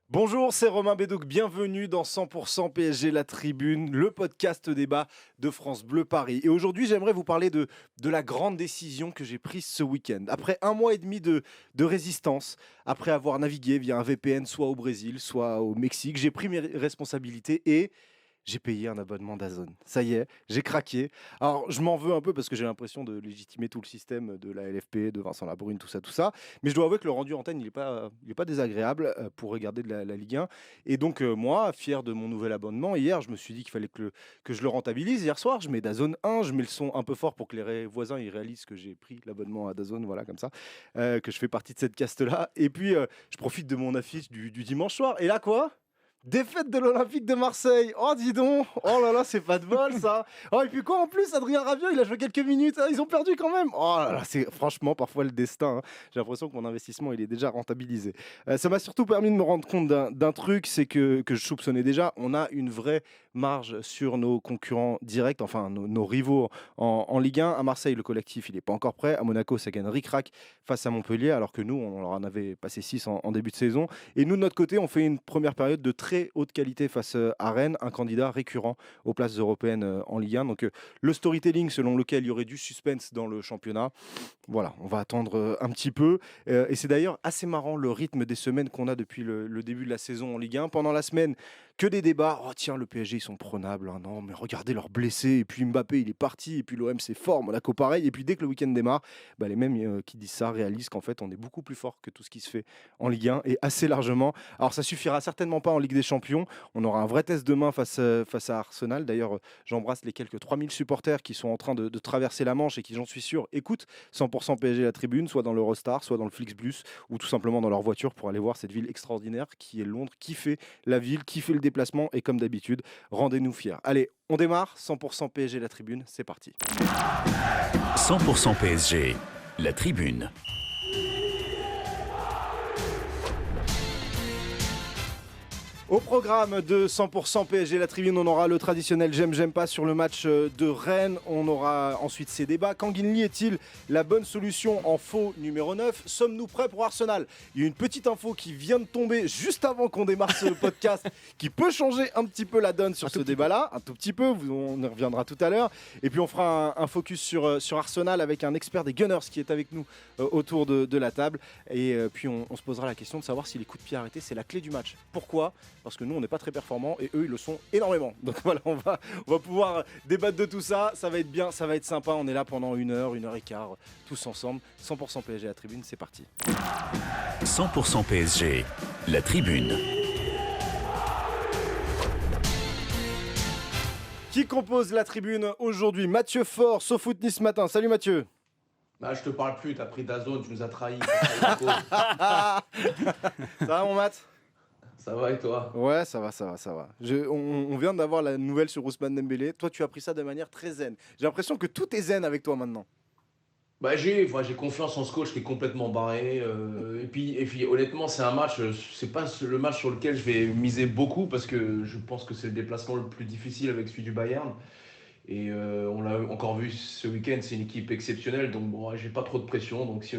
Bonjour, c'est Romain Bédouc, bienvenue dans 100% PSG La Tribune, le podcast débat de France Bleu Paris. Et aujourd'hui, j'aimerais vous parler de la grande décision que j'ai prise ce week-end. Après 1 mois et demi de résistance, après avoir navigué via un VPN soit au Brésil, soit au Mexique, j'ai pris mes responsabilités et j'ai payé un abonnement DAZN. Ça y est, j'ai craqué. Alors, je m'en veux un peu parce que j'ai l'impression de légitimer tout le système de la LFP, de Vincent Labrune, tout ça. Mais je dois avouer que le rendu antenne, il est pas désagréable pour regarder de la Ligue 1. Et donc, moi, fier de mon nouvel abonnement, hier, je me suis dit qu'il fallait que je le rentabilise. Hier soir, je mets DAZN 1, je mets le son un peu fort pour que les voisins ils réalisent que j'ai pris l'abonnement à DAZN, voilà, comme ça, que je fais partie de cette caste-là. Et puis, je profite de mon affiche du dimanche soir. Et là, quoi ? Défaite de l'Olympique de Marseille. Oh, dis donc. Oh là là, c'est pas de bol, ça. Oh, et puis quoi, en plus, Adrien Rabiot, il a joué quelques minutes. Ils ont perdu quand même. Oh là là, c'est franchement parfois le destin. J'ai l'impression que mon investissement, il est déjà rentabilisé. Ça m'a surtout permis de me rendre compte d'un truc, c'est que je soupçonnais déjà. On a une vraie marge sur nos concurrents directs, enfin nos rivaux en Ligue 1. À Marseille, le collectif, il n'est pas encore prêt. À Monaco, ça gagne ric-rac face à Montpellier, alors que nous, on leur en avait passé 6 en début de saison. Et nous, de notre côté, on fait une première période de très haute qualité face à Rennes, un candidat récurrent aux places européennes en Ligue 1. Donc le storytelling selon lequel il y aurait du suspense dans le championnat, voilà, on va attendre un petit peu. Et c'est d'ailleurs assez marrant le rythme des semaines qu'on a depuis le début de la saison en Ligue 1. Pendant la semaine, que des débats. Oh tiens, le PSG, ils sont prenables. Hein, non, mais regardez leurs blessés. Et puis Mbappé, il est parti. Et puis l'OM, c'est fort. Monaco, pareil. Et puis dès que le week-end démarre, les mêmes qui disent ça réalisent qu'en fait, on est beaucoup plus fort que tout ce qui se fait en Ligue 1 et assez largement. Alors ça suffira certainement pas en Ligue des Champions. On aura un vrai test demain face à Arsenal. D'ailleurs, j'embrasse les quelques 3000 supporters qui sont en train de traverser la Manche et qui, j'en suis sûr, écoutent 100% PSG La Tribune, soit dans l'Eurostar, soit dans le Flixbus, ou tout simplement dans leur voiture pour aller voir cette ville extraordinaire qui est Londres, qui fait la ville, qui fait le déplacement. Et comme d'habitude, rendez-nous fiers. Allez, on démarre. 100% PSG La Tribune, c'est parti. 100% PSG, La Tribune. Au programme de 100% PSG La Tribune, on aura le traditionnel j'aime pas sur le match de Rennes. On aura ensuite ces débats. Kanginli est-il la bonne solution en faux numéro 9 ? Sommes-nous prêts pour Arsenal ? Il y a une petite info qui vient de tomber juste avant qu'on démarre ce podcast qui peut changer un petit peu la donne sur ce débat-là. Un tout petit peu, on y reviendra tout à l'heure. Et puis on fera un focus sur Arsenal avec un expert des Gunners qui est avec nous autour de la table. Et puis on se posera la question de savoir si les coups de pied arrêtés, c'est la clé du match. Pourquoi ? Parce que nous, on n'est pas très performants et eux, ils le sont énormément. Donc voilà, on va pouvoir débattre de tout ça. Ça va être bien, ça va être sympa. On est là pendant 1 heure et quart, tous ensemble. 100% PSG à la tribune, c'est parti. 100% PSG, La Tribune. Qui compose la tribune aujourd'hui ? Mathieu Faure, SoFoot Nice Matin. Salut Mathieu. Bah, je te parle plus, t'as pris DAZN, tu nous as trahis. Ça va mon Matt ? Ça va et toi ? Ouais, ça va. On vient d'avoir la nouvelle sur Ousmane Dembélé. Toi, tu as pris ça de manière très zen. J'ai l'impression que tout est zen avec toi maintenant. Bah, j'ai confiance en ce coach qui est complètement barré. Et puis honnêtement, c'est un match, c'est pas le match sur lequel je vais miser beaucoup parce que je pense que c'est le déplacement le plus difficile avec celui du Bayern. Et on l'a encore vu ce week-end, c'est une équipe exceptionnelle. Donc bon, j'ai pas trop de pression. Donc si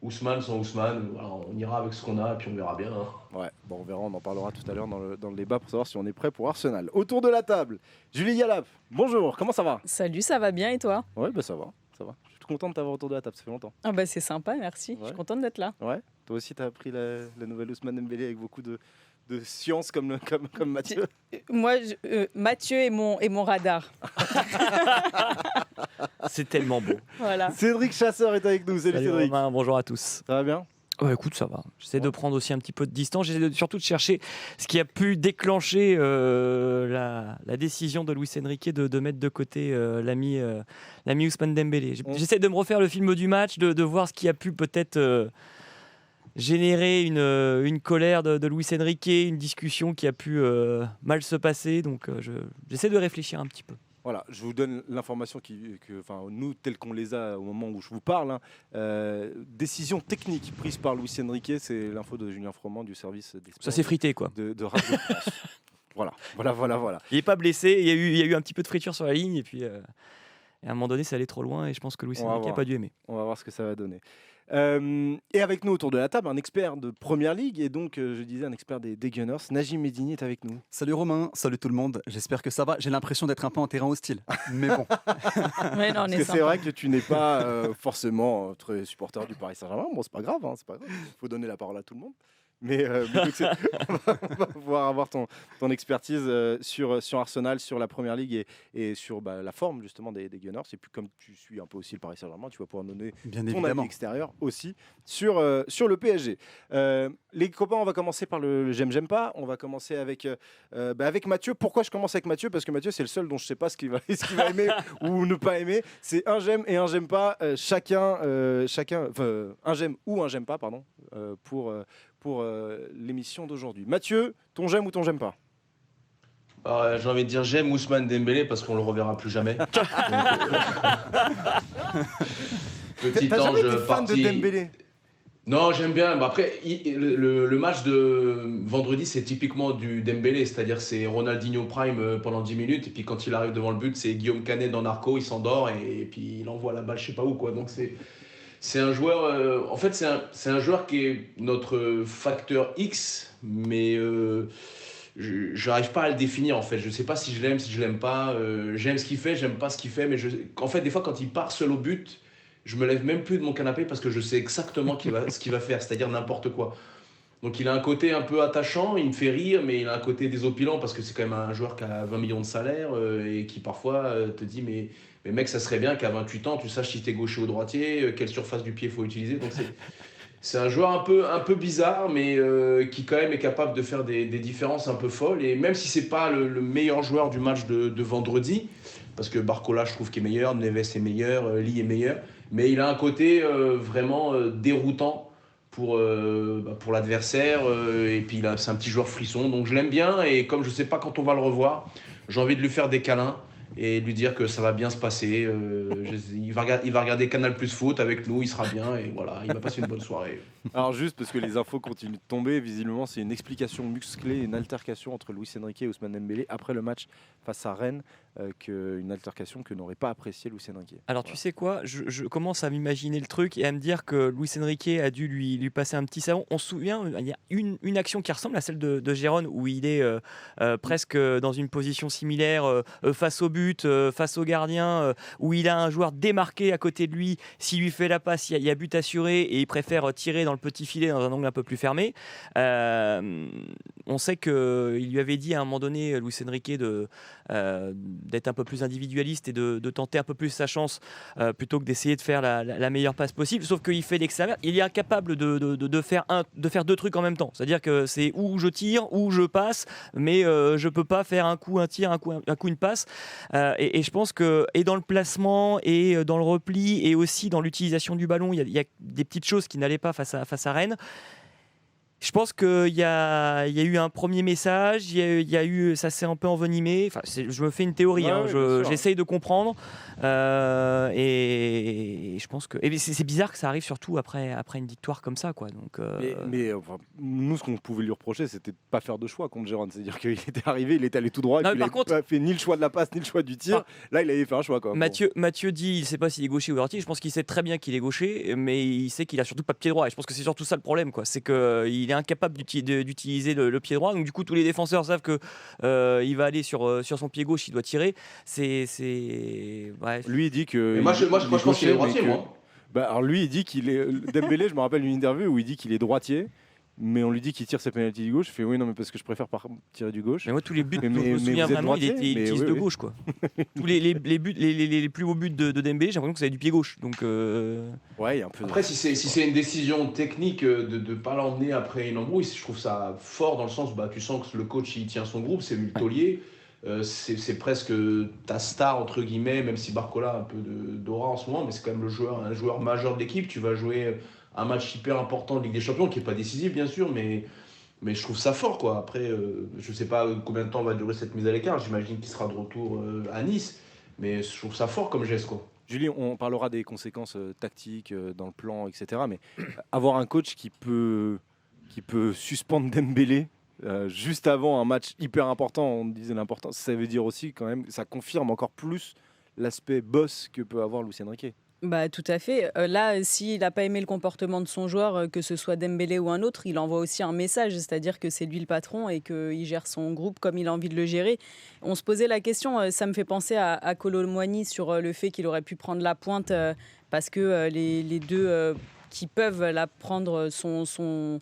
Ousmane sans Ousmane, voilà, on ira avec ce qu'on a et puis on verra bien. Hein. Ouais, bon, on verra, on en parlera tout à l'heure dans le débat pour savoir si on est prêt pour Arsenal. Autour de la table, Julie Yalap, bonjour, comment ça va ? Salut, ça va bien et toi ? Ouais, bah ça va. Je suis content de t'avoir autour de la table, ça fait longtemps. Ah bah c'est sympa, merci. Ouais. Je suis contente d'être là. Ouais, toi aussi t'as appris la nouvelle Ousmane Dembélé avec beaucoup de science comme Mathieu. Moi, Mathieu est mon radar. C'est tellement beau. Voilà. Cédric Chasseur est avec nous, salut Cédric. Romain, bonjour à tous. Ça va bien ? Ouais, écoute, ça va. J'essaie de prendre aussi un petit peu de distance. Surtout de chercher ce qui a pu déclencher la décision de Luis Enrique de mettre de côté l'ami Ousmane Dembélé. J'essaie de me refaire le film du match, de voir ce qui a pu peut-être générer une colère de Luis Enrique, une discussion qui a pu mal se passer. Donc j'essaie de réfléchir un petit peu. Voilà, je vous donne l'information nous, telles qu'on les a au moment où je vous parle. Décision technique prise par Luis Enrique, c'est l'info de Julien Froment du service des sports. Ça s'est frité, quoi. De Radio France. Voilà. Il n'est pas blessé, il y a eu un petit peu de friture sur la ligne, et puis à un moment donné, ça allait trop loin, et je pense que Luis Enrique n'a pas dû aimer. On va voir ce que ça va donner. Et avec nous autour de la table, un expert de Première Ligue et donc, je disais, un expert des Gunners. Najim Medini est avec nous. Salut Romain, salut tout le monde, j'espère que ça va. J'ai l'impression d'être un peu en terrain hostile, mais bon. Ouais, non, on Parce est que sympa. c'est vrai que tu n'es pas forcément très supporter du Paris Saint-Germain. Bon, c'est pas grave, c'est pas grave. Il faut donner la parole à tout le monde. Mais donc on va pouvoir avoir ton expertise sur Arsenal, sur la Première Ligue et sur la forme justement des Gunners. Et puis comme tu suis un peu aussi le Paris Saint-Germain, tu vas pouvoir donner Bien ton évidemment. avis extérieur aussi sur le PSG. Les copains, on va commencer par le j'aime pas. On va commencer avec Mathieu. Pourquoi je commence avec Mathieu? Parce que Mathieu, c'est le seul dont je sais pas ce qu'il va aimer ou ne pas aimer. C'est un j'aime et un j'aime pas. Chacun, un j'aime ou un j'aime pas, pardon, pour l'émission d'aujourd'hui. Mathieu, ton j'aime ou ton j'aime pas? J'ai envie de dire j'aime Ousmane Dembélé parce qu'on le reverra plus jamais. Donc, petit T'as jamais ange été fan de parti. Dembélé? Non, j'aime bien. Après, le match de vendredi, c'est typiquement du Dembélé, c'est-à-dire c'est Ronaldinho Prime pendant 10 minutes, et puis quand il arrive devant le but, c'est Guillaume Canet dans Narco, il s'endort, et puis il envoie la balle je sais pas où, quoi. Donc c'est un joueur, en fait, c'est un joueur qui est notre facteur X, mais je n'arrive pas à le définir, en fait. Je sais pas si je l'aime, si je l'aime pas. J'aime ce qu'il fait, j'aime pas ce qu'il fait, mais en fait, des fois, quand il part seul au but, je me lève même plus de mon canapé parce que je sais exactement ce qu'il va faire, c'est-à-dire n'importe quoi. Donc il a un côté un peu attachant, il me fait rire, mais il a un côté désopilant parce que c'est quand même un joueur qui a 20 millions de salaire et qui parfois te dit mais mec, ça serait bien qu'à 28 ans tu saches si t'es gaucher ou droitier, quelle surface du pied il faut utiliser. Donc c'est un joueur un peu bizarre, mais qui quand même est capable de faire des différences un peu folles. Et même si c'est pas le meilleur joueur du match de vendredi, parce que Barcola je trouve qu'il est meilleur, Neves est meilleur, Lee est meilleur, mais il a un côté vraiment déroutant pour l'adversaire, et puis c'est un petit joueur frisson, donc je l'aime bien, et comme je sais pas quand on va le revoir, j'ai envie de lui faire des câlins et lui dire que ça va bien se passer. Il va regarder Canal Plus Foot avec nous, il sera bien, et voilà, il va passer une bonne soirée. Alors juste parce que les infos continuent de tomber, visiblement c'est une explication musclée, une altercation entre Luis Enrique et Ousmane Dembélé après le match face à Rennes, une altercation que n'aurait pas apprécié Luis Enrique. Alors tu sais quoi, je commence à m'imaginer le truc et à me dire que Luis Enrique a dû lui passer un petit savon. On se souvient, il y a une action qui ressemble à celle de Gérone où il est presque dans une position similaire face au but, face au gardien, où il a un joueur démarqué à côté de lui. S'il lui fait la passe, il y a but assuré et il préfère tirer dans le petit filet dans un angle un peu plus fermé. On sait qu'il lui avait dit à un moment donné, Luis Enrique, d'être un peu plus individualiste et de tenter un peu plus sa chance plutôt que d'essayer de faire la meilleure passe possible. Sauf qu'il fait l'extérieur. Il est incapable de faire deux trucs en même temps. C'est-à-dire que c'est où je tire, où je passe, mais je peux pas faire un coup un tir, un coup une passe. Et je pense que et dans le placement et dans le repli et aussi dans l'utilisation du ballon, il y a des petites choses qui n'allaient pas face à Rennes. Je pense qu'il y a eu un premier message, il y a eu, ça s'est un peu envenimé. Enfin, je me fais une théorie, j'essaye de comprendre. Et je pense que c'est bizarre que ça arrive surtout après une victoire comme ça, quoi. Donc, mais enfin, nous, ce qu'on pouvait lui reprocher, c'était de pas faire de choix contre Gérone. C'est-à-dire qu'il était arrivé, il était allé tout droit, et Non, puis mais il par n'avait contre- pas fait ni le choix de la passe, ni le choix du tir. Là, il avait fait un choix, quoi. Mathieu dit, il ne sait pas s'il est gaucher ou droitier. Je pense qu'il sait très bien qu'il est gaucher, mais il sait qu'il a surtout pas de pied droit. Et je pense que c'est surtout ça le problème, quoi. C'est qu'il est incapable d'utiliser le pied droit. Donc du coup, tous les défenseurs savent que il va aller sur son pied gauche, il doit tirer. Bref. Lui, il dit que. Moi, je pense qu'il est droitier, mais que- moi. Alors lui, il dit qu'il est. Dembélé, je me rappelle une interview où il dit qu'il est droitier, mais on lui dit qu'il tire ses pénaltys du gauche. Il fait oui, non, mais parce que je préfère tirer du gauche. Mais moi, tous les buts, Mais- dont je me mais souviens vous êtes vraiment, il droitier, mais utilise oui, de oui. gauche, quoi. Tous les buts, les plus beaux buts de Dembélé, j'ai l'impression que c'est du pied gauche. Donc, Ouais, il y a un peu. Après, si c'est une décision technique de ne pas l'emmener après une embrouille, je trouve ça fort dans le sens où tu sens que le coach il tient son groupe, c'est lui le taulier. C'est presque ta star, entre guillemets, même si Barcola a un peu d'aura en ce moment, mais c'est quand même un joueur majeur de l'équipe. Tu vas jouer un match hyper important de Ligue des Champions, qui n'est pas décisif, bien sûr, mais je trouve ça fort, quoi. Après, je ne sais pas combien de temps va durer cette mise à l'écart. J'imagine qu'il sera de retour à Nice, mais je trouve ça fort comme geste, quoi. Julie, on parlera des conséquences tactiques dans le plan, etc. Mais avoir un coach qui peut suspendre Dembélé juste avant un match hyper important, on disait l'importance, ça veut dire aussi quand même, ça confirme encore plus l'aspect boss que peut avoir Luis Enrique. Bah, tout à fait. Là, s'il n'a pas aimé le comportement de son joueur, que ce soit Dembélé ou un autre, il envoie aussi un message, c'est-à-dire que c'est lui le patron et qu'il gère son groupe comme il a envie de le gérer. On se posait la question, ça me fait penser à Kolo Muani sur le fait qu'il aurait pu prendre la pointe parce que les deux qui peuvent la prendre sont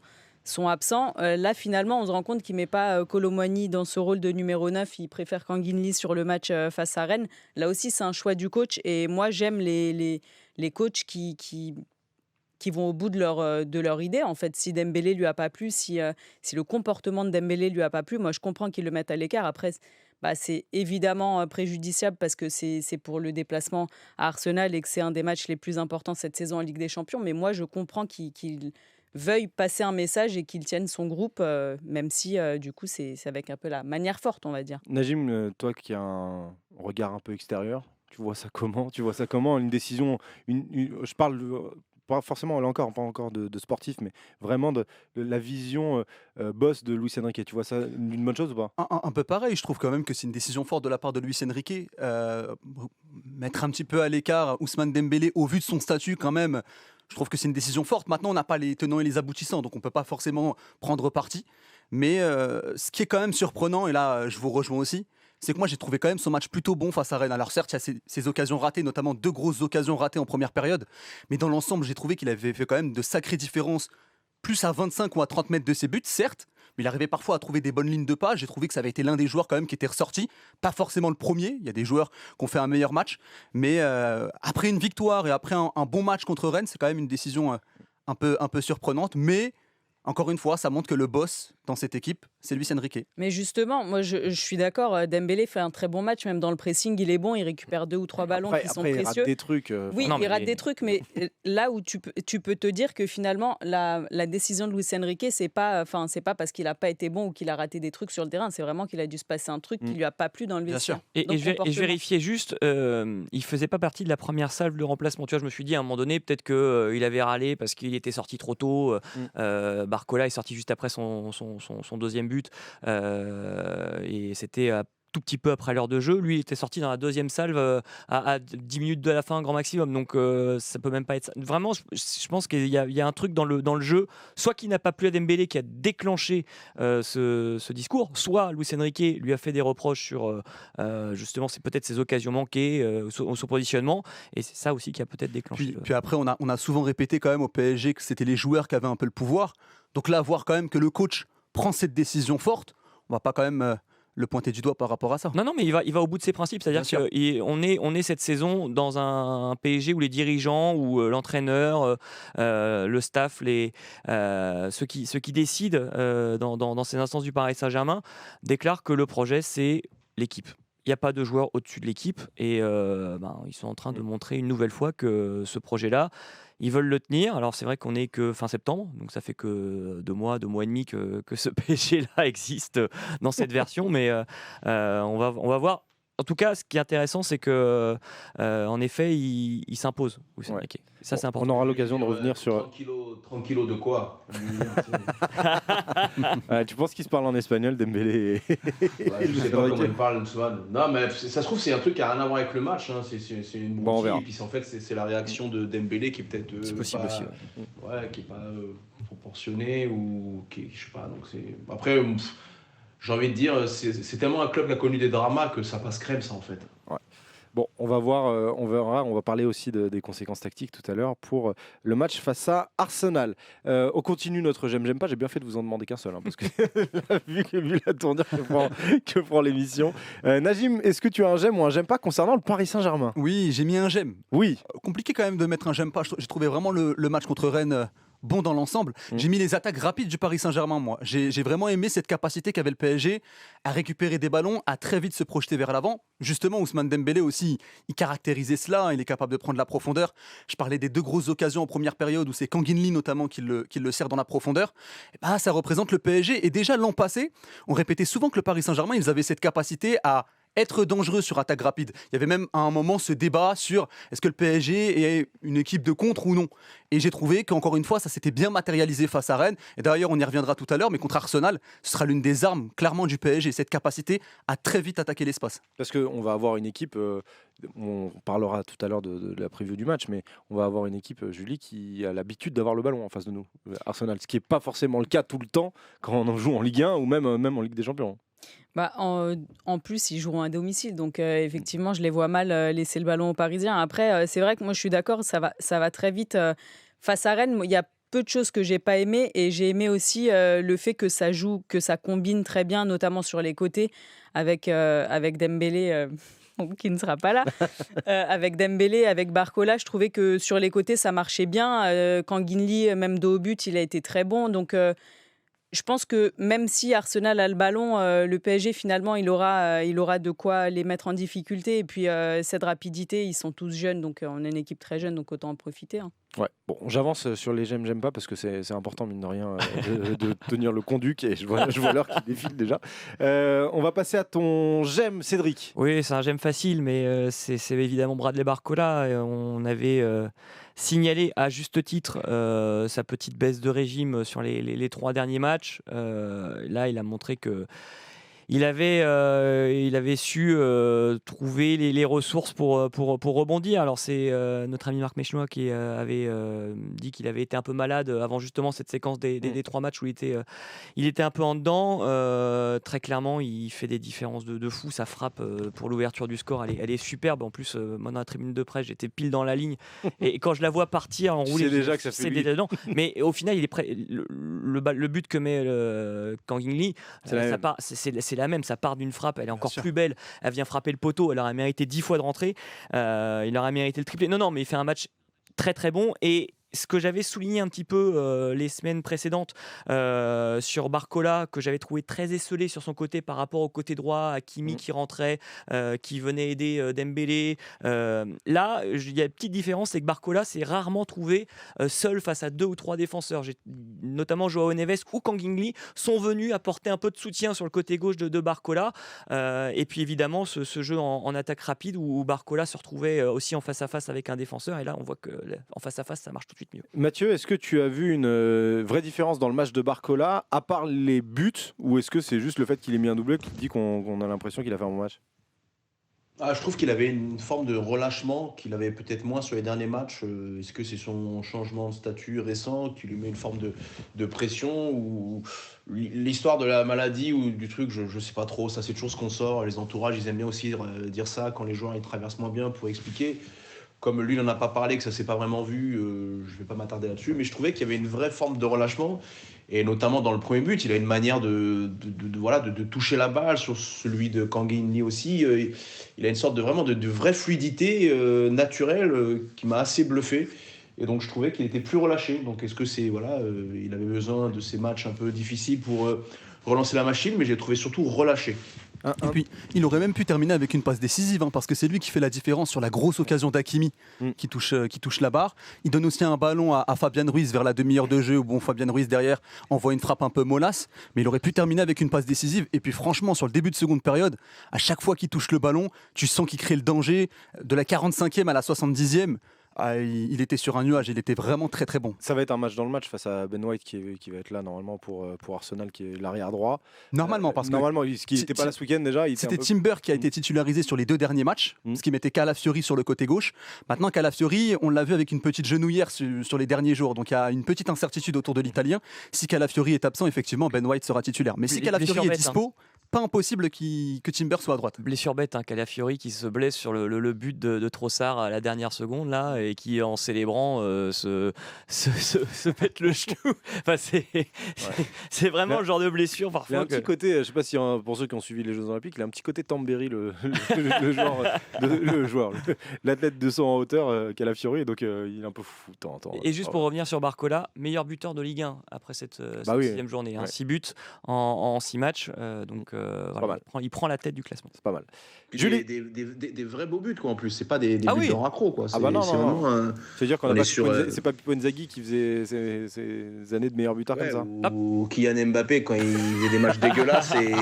absents. Là, finalement, on se rend compte qu'il ne met pas Kolo Muani dans ce rôle de numéro 9. Il préfère Kangin Lee sur le match face à Rennes. Là aussi, c'est un choix du coach. Et moi, j'aime les coachs qui vont au bout de leur idée. En fait, si Dembélé lui a pas plu, si le comportement de Dembélé lui a pas plu, moi, je comprends qu'ils le mettent à l'écart. Après, bah, c'est évidemment préjudiciable parce que c'est pour le déplacement à Arsenal et que c'est un des matchs les plus importants cette saison en Ligue des Champions. Mais moi, je comprends qu'il veuille passer un message et qu'il tienne son groupe, même si du coup c'est avec un peu la manière forte, on va dire. Najim, toi qui as un regard un peu extérieur, tu vois ça comment? Tu vois ça comment? Une décision, je parle pas forcément, là encore, pas encore de sportif, mais vraiment de la vision boss de Luis Enrique. Tu vois ça une bonne chose ou pas? Un peu pareil, je trouve quand même que c'est une décision forte de la part de Luis Enrique. Mettre un petit peu à l'écart Ousmane Dembélé au vu de son statut quand même, je trouve que c'est une décision forte. Maintenant, on n'a pas les tenants et les aboutissants, donc on ne peut pas forcément prendre parti. Mais ce qui est quand même surprenant, et là je vous rejoins aussi, c'est que moi j'ai trouvé quand même son match plutôt bon face à Rennes. Alors certes, il y a ces occasions ratées, notamment 2 grosses occasions ratées en première période, mais dans l'ensemble, j'ai trouvé qu'il avait fait quand même de sacrées différences, plus à 25 ou à 30 mètres de ses buts, certes, mais il arrivait parfois à trouver des bonnes lignes de pas. J'ai trouvé que ça avait été l'un des joueurs quand même qui était ressorti, pas forcément le premier, il y a des joueurs qui ont fait un meilleur match, mais après une victoire et après un bon match contre Rennes, c'est quand même une décision un peu surprenante, mais encore une fois, ça montre que le boss dans cette équipe, c'est Luis Enrique. Mais justement, moi je suis d'accord, Dembélé fait un très bon match, même dans le pressing, il est bon, il récupère 2 ou 3 ballons qui sont Après, il précieux. rate des trucs. Oui, Non, il mais rate des trucs, mais là où tu peux te dire que finalement, la décision de Luis Enrique, c'est pas parce qu'il n'a pas été bon ou qu'il a raté des trucs sur le terrain, c'est vraiment qu'il a dû se passer un truc qui lui a pas plu dans le Bien vestiaire. sûr. Et Donc, je vérifiais juste, il faisait pas partie de la première salve de remplacement. Tu vois, je me suis dit à un moment donné, peut-être qu'il avait râlé parce qu'il était sorti trop tôt. Barcola est sorti juste après son deuxième but. Et c'était tout petit peu après l'heure de jeu. Lui, il était sorti dans la deuxième salve à 10 minutes de la fin, grand maximum. Donc, ça peut même pas être ça. Vraiment, je pense qu'il y a un truc dans le jeu, soit qui n'a pas plu à Dembélé, qui a déclenché ce discours, soit Luis Enrique lui a fait des reproches sur justement, c'est peut-être ses occasions manquées, son positionnement. Et c'est ça aussi qui a peut-être déclenché. Puis après, on a souvent répété quand même au PSG que c'était les joueurs qui avaient un peu le pouvoir. Donc là, voir quand même que le coach prend cette décision forte, on va pas quand même le pointer du doigt par rapport à ça. Non, mais il va au bout de ses principes. C'est-à-dire qu'on est cette saison dans un PSG où les dirigeants, où l'entraîneur, le staff, ceux qui décident dans ces instances du Paris Saint-Germain déclarent que le projet, c'est l'équipe. Il n'y a pas de joueur au-dessus de l'équipe et ils sont en train de montrer une nouvelle fois que ce projet-là, ils veulent le tenir. Alors c'est vrai qu'on n'est que fin septembre, donc ça fait que 2 mois et demi que ce PSG-là existe dans cette version, mais on va voir. En tout cas, ce qui est intéressant, c'est que en effet, il s'impose. Ouais. Ça, c'est important. On aura l'occasion de revenir sur. 30 kilos de quoi? Tu penses qu'il se parle en espagnol, Dembélé Ouais, je sais pas comment il parle, Ousmane. Non, mais ça se trouve, c'est un truc qui n'a rien à voir avec le match. Hein. C'est une Bon, on broutille. verra. Et puis, en fait, c'est la réaction de Dembélé qui est peut-être. C'est possible pas, aussi. qui n'est pas proportionnée ou qui. Je sais pas. Donc, c'est. Après, j'ai envie de dire, c'est tellement un club qui a connu des dramas que ça passe crème, ça, en fait. Bon, on va voir, on verra, on va parler aussi des conséquences tactiques tout à l'heure pour le match face à Arsenal. On continue notre j'aime pas, j'ai bien fait de vous en demander qu'un seul, hein, parce que vu la tournure que prend l'émission. Najim, est-ce que tu as un j'aime ou un j'aime pas concernant le Paris Saint-Germain? Oui, j'ai mis un j'aime. Oui. Compliqué quand même de mettre un j'aime pas. J'ai trouvé vraiment le match contre Rennes bon dans l'ensemble. J'ai mis les attaques rapides du Paris Saint-Germain, moi. J'ai vraiment aimé cette capacité qu'avait le PSG à récupérer des ballons, à très vite se projeter vers l'avant. Justement, Ousmane Dembélé aussi, il caractérisait cela, il est capable de prendre la profondeur. Je parlais des 2 grosses occasions en première période où c'est Kangin Lee notamment qui le sert dans la profondeur. Et ça représente le PSG. Et déjà l'an passé, on répétait souvent que le Paris Saint-Germain, ils avaient cette capacité à être dangereux sur attaque rapide. Il y avait même à un moment ce débat sur est-ce que le PSG est une équipe de contre ou non. Et j'ai trouvé qu'encore une fois, ça s'était bien matérialisé face à Rennes. Et d'ailleurs, on y reviendra tout à l'heure, mais contre Arsenal, ce sera l'une des armes clairement du PSG, cette capacité à très vite attaquer l'espace. Parce qu'on va avoir une équipe, on parlera tout à l'heure de la preview du match, mais on va avoir une équipe, Julie, qui a l'habitude d'avoir le ballon en face de nous, Arsenal, ce qui n'est pas forcément le cas tout le temps quand on joue en Ligue 1 ou même en Ligue des Champions. En plus, ils joueront à domicile, donc effectivement, je les vois mal laisser le ballon aux Parisiens. Après, c'est vrai que moi, je suis d'accord, ça va très vite. Face à Rennes, il y a peu de choses que j'ai pas aimées, et j'ai aimé aussi le fait que ça joue, que ça combine très bien, notamment sur les côtés, avec Dembélé. Qui ne sera pas là, avec Dembélé, avec Barcola. Je trouvais que sur les côtés, ça marchait bien. Quand Guinli, même dos au but, il a été très bon. Donc, je pense que même si Arsenal a le ballon, le PSG, finalement, il aura de quoi les mettre en difficulté. Et puis, cette rapidité, ils sont tous jeunes. Donc, on est une équipe très jeune, donc autant en profiter. Ouais, bon, j'avance sur les j'aime pas parce que c'est important, mine de rien, de tenir le conduit, et je vois l'heure qui défile déjà. On va passer à ton j'aime, Cédric. Oui, c'est un j'aime facile, mais c'est évidemment Bradley Barcola. On avait signalé à juste titre sa petite baisse de régime sur les 3 derniers matchs. Là, il a montré que il avait su trouver les ressources pour rebondir. Alors c'est notre ami Marc Méchenois qui avait dit qu'il avait été un peu malade avant justement cette séquence des 3 matchs où il était un peu en dedans. Très clairement, il fait des différences de fou. Sa frappe pour l'ouverture du score, elle est superbe. En plus, moi dans la tribune de presse, j'étais pile dans la ligne. Et quand je la vois partir en roulé, déjà que ça fait lui. dedans. Mais au final, il est prêt. Le but que met Kang In Lee, c'est la même, ça part d'une frappe, elle est encore plus belle, elle vient frapper le poteau, elle aurait mérité 10 fois de rentrer, il aurait mérité le triplé. Non, mais il fait un match très très bon. Et ce que j'avais souligné un petit peu les semaines précédentes sur Barcola, que j'avais trouvé très esselé sur son côté par rapport au côté droit, Hakimi qui rentrait, qui venait aider Dembélé. Là, il y a une petite différence, c'est que Barcola s'est rarement trouvé seul face à 2 ou 3 défenseurs. Notamment Joao Neves ou Kang In Lee sont venus apporter un peu de soutien sur le côté gauche de Barcola. Et puis évidemment, ce jeu en attaque rapide où Barcola se retrouvait aussi en face à face avec un défenseur. Et là, on voit qu'en face à face, ça marche tout de suite mieux. Mathieu, est-ce que tu as vu une vraie différence dans le match de Barcola, à part les buts, ou est-ce que c'est juste le fait qu'il ait mis un doublé qui dit qu'on a l'impression qu'il a fait un bon match ? Je trouve qu'il avait une forme de relâchement qu'il avait peut-être moins sur les derniers matchs. Est-ce que c'est son changement de statut récent qui lui met une forme de pression, ou l'histoire de la maladie ou du truc, je sais pas trop. Ça, c'est des choses qu'on sort. Les entourages, ils aiment bien aussi dire ça quand les joueurs ils traversent moins bien pour expliquer. Comme lui, il n'en a pas parlé, que ça ne s'est pas vraiment vu, je ne vais pas m'attarder là-dessus. Mais je trouvais qu'il y avait une vraie forme de relâchement. Et notamment dans le premier but, il a une manière de toucher la balle, sur celui de Kang In Lee aussi. Il a une sorte de vraie fluidité naturelle qui m'a assez bluffé. Et donc je trouvais qu'il était plus relâché. Donc est-ce que il avait besoin de ces matchs un peu difficiles pour relancer la machine, mais j'ai trouvé surtout relâché. Et puis, il aurait même pu terminer avec une passe décisive, parce que c'est lui qui fait la différence sur la grosse occasion d'Hakimi qui touche la barre. Il donne aussi un ballon à Fabian Ruiz vers la demi-heure de jeu, où Fabian Ruiz derrière envoie une frappe un peu mollasse, mais il aurait pu terminer avec une passe décisive. Et puis franchement, sur le début de seconde période, à chaque fois qu'il touche le ballon, tu sens qu'il crée le danger. De la 45e à la 70e, il était sur un nuage, il était vraiment très très bon. Ça va être un match dans le match face à Ben White qui va être là normalement pour Arsenal, qui est l'arrière droit. Normalement, parce que qui n'était pas là ce week-end déjà. C'était Timber qui a été titularisé sur les 2 derniers matchs, ce qui mettait Calafiori sur le côté gauche. Maintenant, Calafiori, on l'a vu avec une petite genouillère sur les derniers jours, donc il y a une petite incertitude autour de l'Italien. Si Calafiori est absent, effectivement, Ben White sera titulaire. Mais si Calafiori est dispo, pas impossible que Timber soit à droite. Blessure bête, Calafiori qui se blesse sur le but de Trossard à la dernière seconde là, et qui en célébrant se pète le genou. Enfin, c'est vraiment le genre de blessure parfois. Il a un petit côté, je ne sais pas si pour ceux qui ont suivi les Jeux Olympiques, il a un petit côté Tambéry, l'athlète de saut en hauteur, Calafiori, et donc il est un peu fou de temps en temps. Et juste pour revenir sur Barcola, meilleur buteur de Ligue 1 après cette 6e journée, 6 buts en 6 matchs. Donc voilà, il prend la tête du classement. C'est pas mal. Puis Julie. des vrais beaux buts, quoi, en plus. C'est pas des Ah buts oui. de raccro, quoi. C'est bah non, c'est non, vraiment. C'est-à-dire qu'on On a est pas sur, c'est pas Pipo Inzaghi qui faisait ses années de meilleur buteur Ouais, comme ça. ou Kylian Mbappé, quand il faisait des matchs dégueulasses, et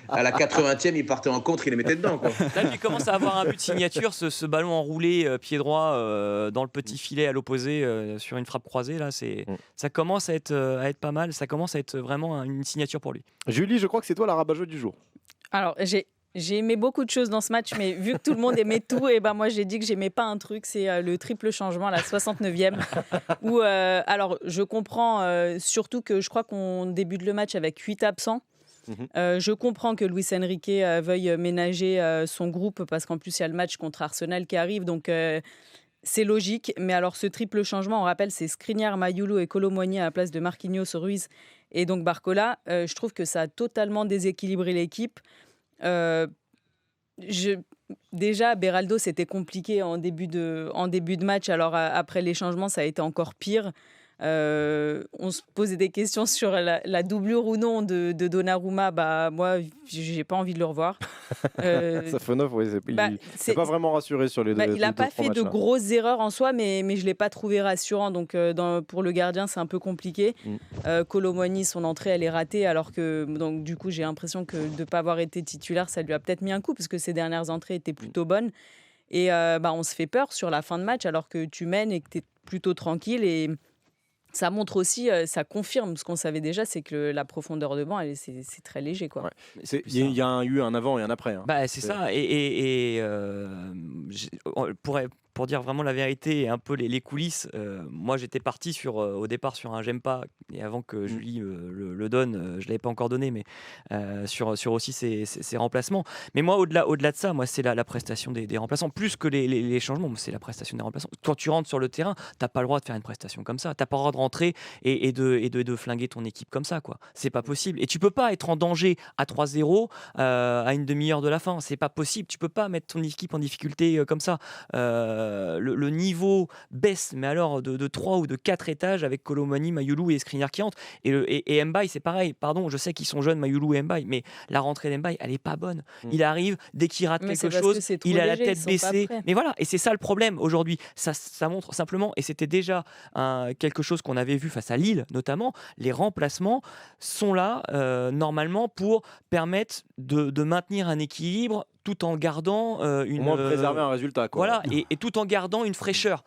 à la 80e, il partait en contre, il les mettait dedans, quoi. Là, tu commences à avoir un but de signature, ce ballon enroulé pied droit dans le petit filet à l'opposé sur une frappe croisée. Là, ça commence à être pas mal. Ça commence à être vraiment une signature pour lui. Julie, je crois que c'est toi la rabat-joie du jour. Alors, j'ai aimé beaucoup de choses dans ce match, mais vu que tout le monde aimait tout, et ben moi j'ai dit que j'aimais pas un truc, c'est le triple changement à la 69e. Où, alors, je comprends surtout que je crois qu'on débute le match avec 8 absents. Je comprends que Luis Enrique veuille ménager son groupe parce qu'en plus il y a le match contre Arsenal qui arrive, donc c'est logique. Mais alors ce triple changement, on rappelle, c'est Skriniar, Mayulu et Kolo Muani à la place de Marquinhos, Ruiz et donc Barcola. Je trouve que ça a totalement déséquilibré l'équipe. Déjà, Beraldo, c'était compliqué en début de match. Alors après les changements, ça a été encore pire. On se posait des questions sur la doublure ou non de Donnarumma. Bah, moi, j'ai pas envie de le revoir. Safonov, oui, il s'est pas vraiment rassuré sur les deux. Il n'a pas fait de grosses erreurs en soi, mais je ne l'ai pas trouvé rassurant. Donc, pour le gardien, c'est un peu compliqué. Kolo Muani, son entrée, elle est ratée. Alors que, donc, du coup, j'ai l'impression que de ne pas avoir été titulaire, ça lui a peut-être mis un coup, parce que ses dernières entrées étaient plutôt bonnes. Et on se fait peur sur la fin de match, alors que tu mènes et que tu es plutôt tranquille. Et ça montre aussi, ça confirme ce qu'on savait déjà, c'est que la profondeur de banc, c'est très léger, quoi. Ouais. Il y a eu un avant et un après. Hein. Bah, c'est ça. Et pour dire vraiment la vérité et un peu les coulisses, moi j'étais parti au départ sur un j'aime pas, et avant que Julie le donne, je l'avais pas encore donné, mais sur aussi ses remplacements. Mais moi au-delà de ça, moi c'est la prestation des remplaçants, plus que les changements, c'est la prestation des remplaçants. Quand tu rentres sur le terrain, t'as pas le droit de faire une prestation comme ça, t'as pas le droit de rentrer et de flinguer ton équipe comme ça, quoi. C'est pas possible. Et tu peux pas être en danger à 3-0 à une demi-heure de la fin, c'est pas possible. Tu peux pas mettre ton équipe en difficulté comme ça. Le niveau baisse, mais alors de 3 ou de 4 étages avec Kolo Muani, Mayulu et Skriniar qui entrent. Et Mbaye, c'est pareil. Pardon, je sais qu'ils sont jeunes, Mayulu et Mbaye, mais la rentrée d'Mbaye, elle est pas bonne. Il arrive, dès qu'il rate quelque chose, il a la tête baissée. Mais voilà, et c'est ça le problème aujourd'hui. Ça montre simplement, et c'était déjà quelque chose qu'on avait vu face à Lille, notamment, les remplacements sont là normalement pour permettre de maintenir un équilibre tout en gardant au moins préserver un résultat, quoi. Voilà, et tout en gardant une fraîcheur.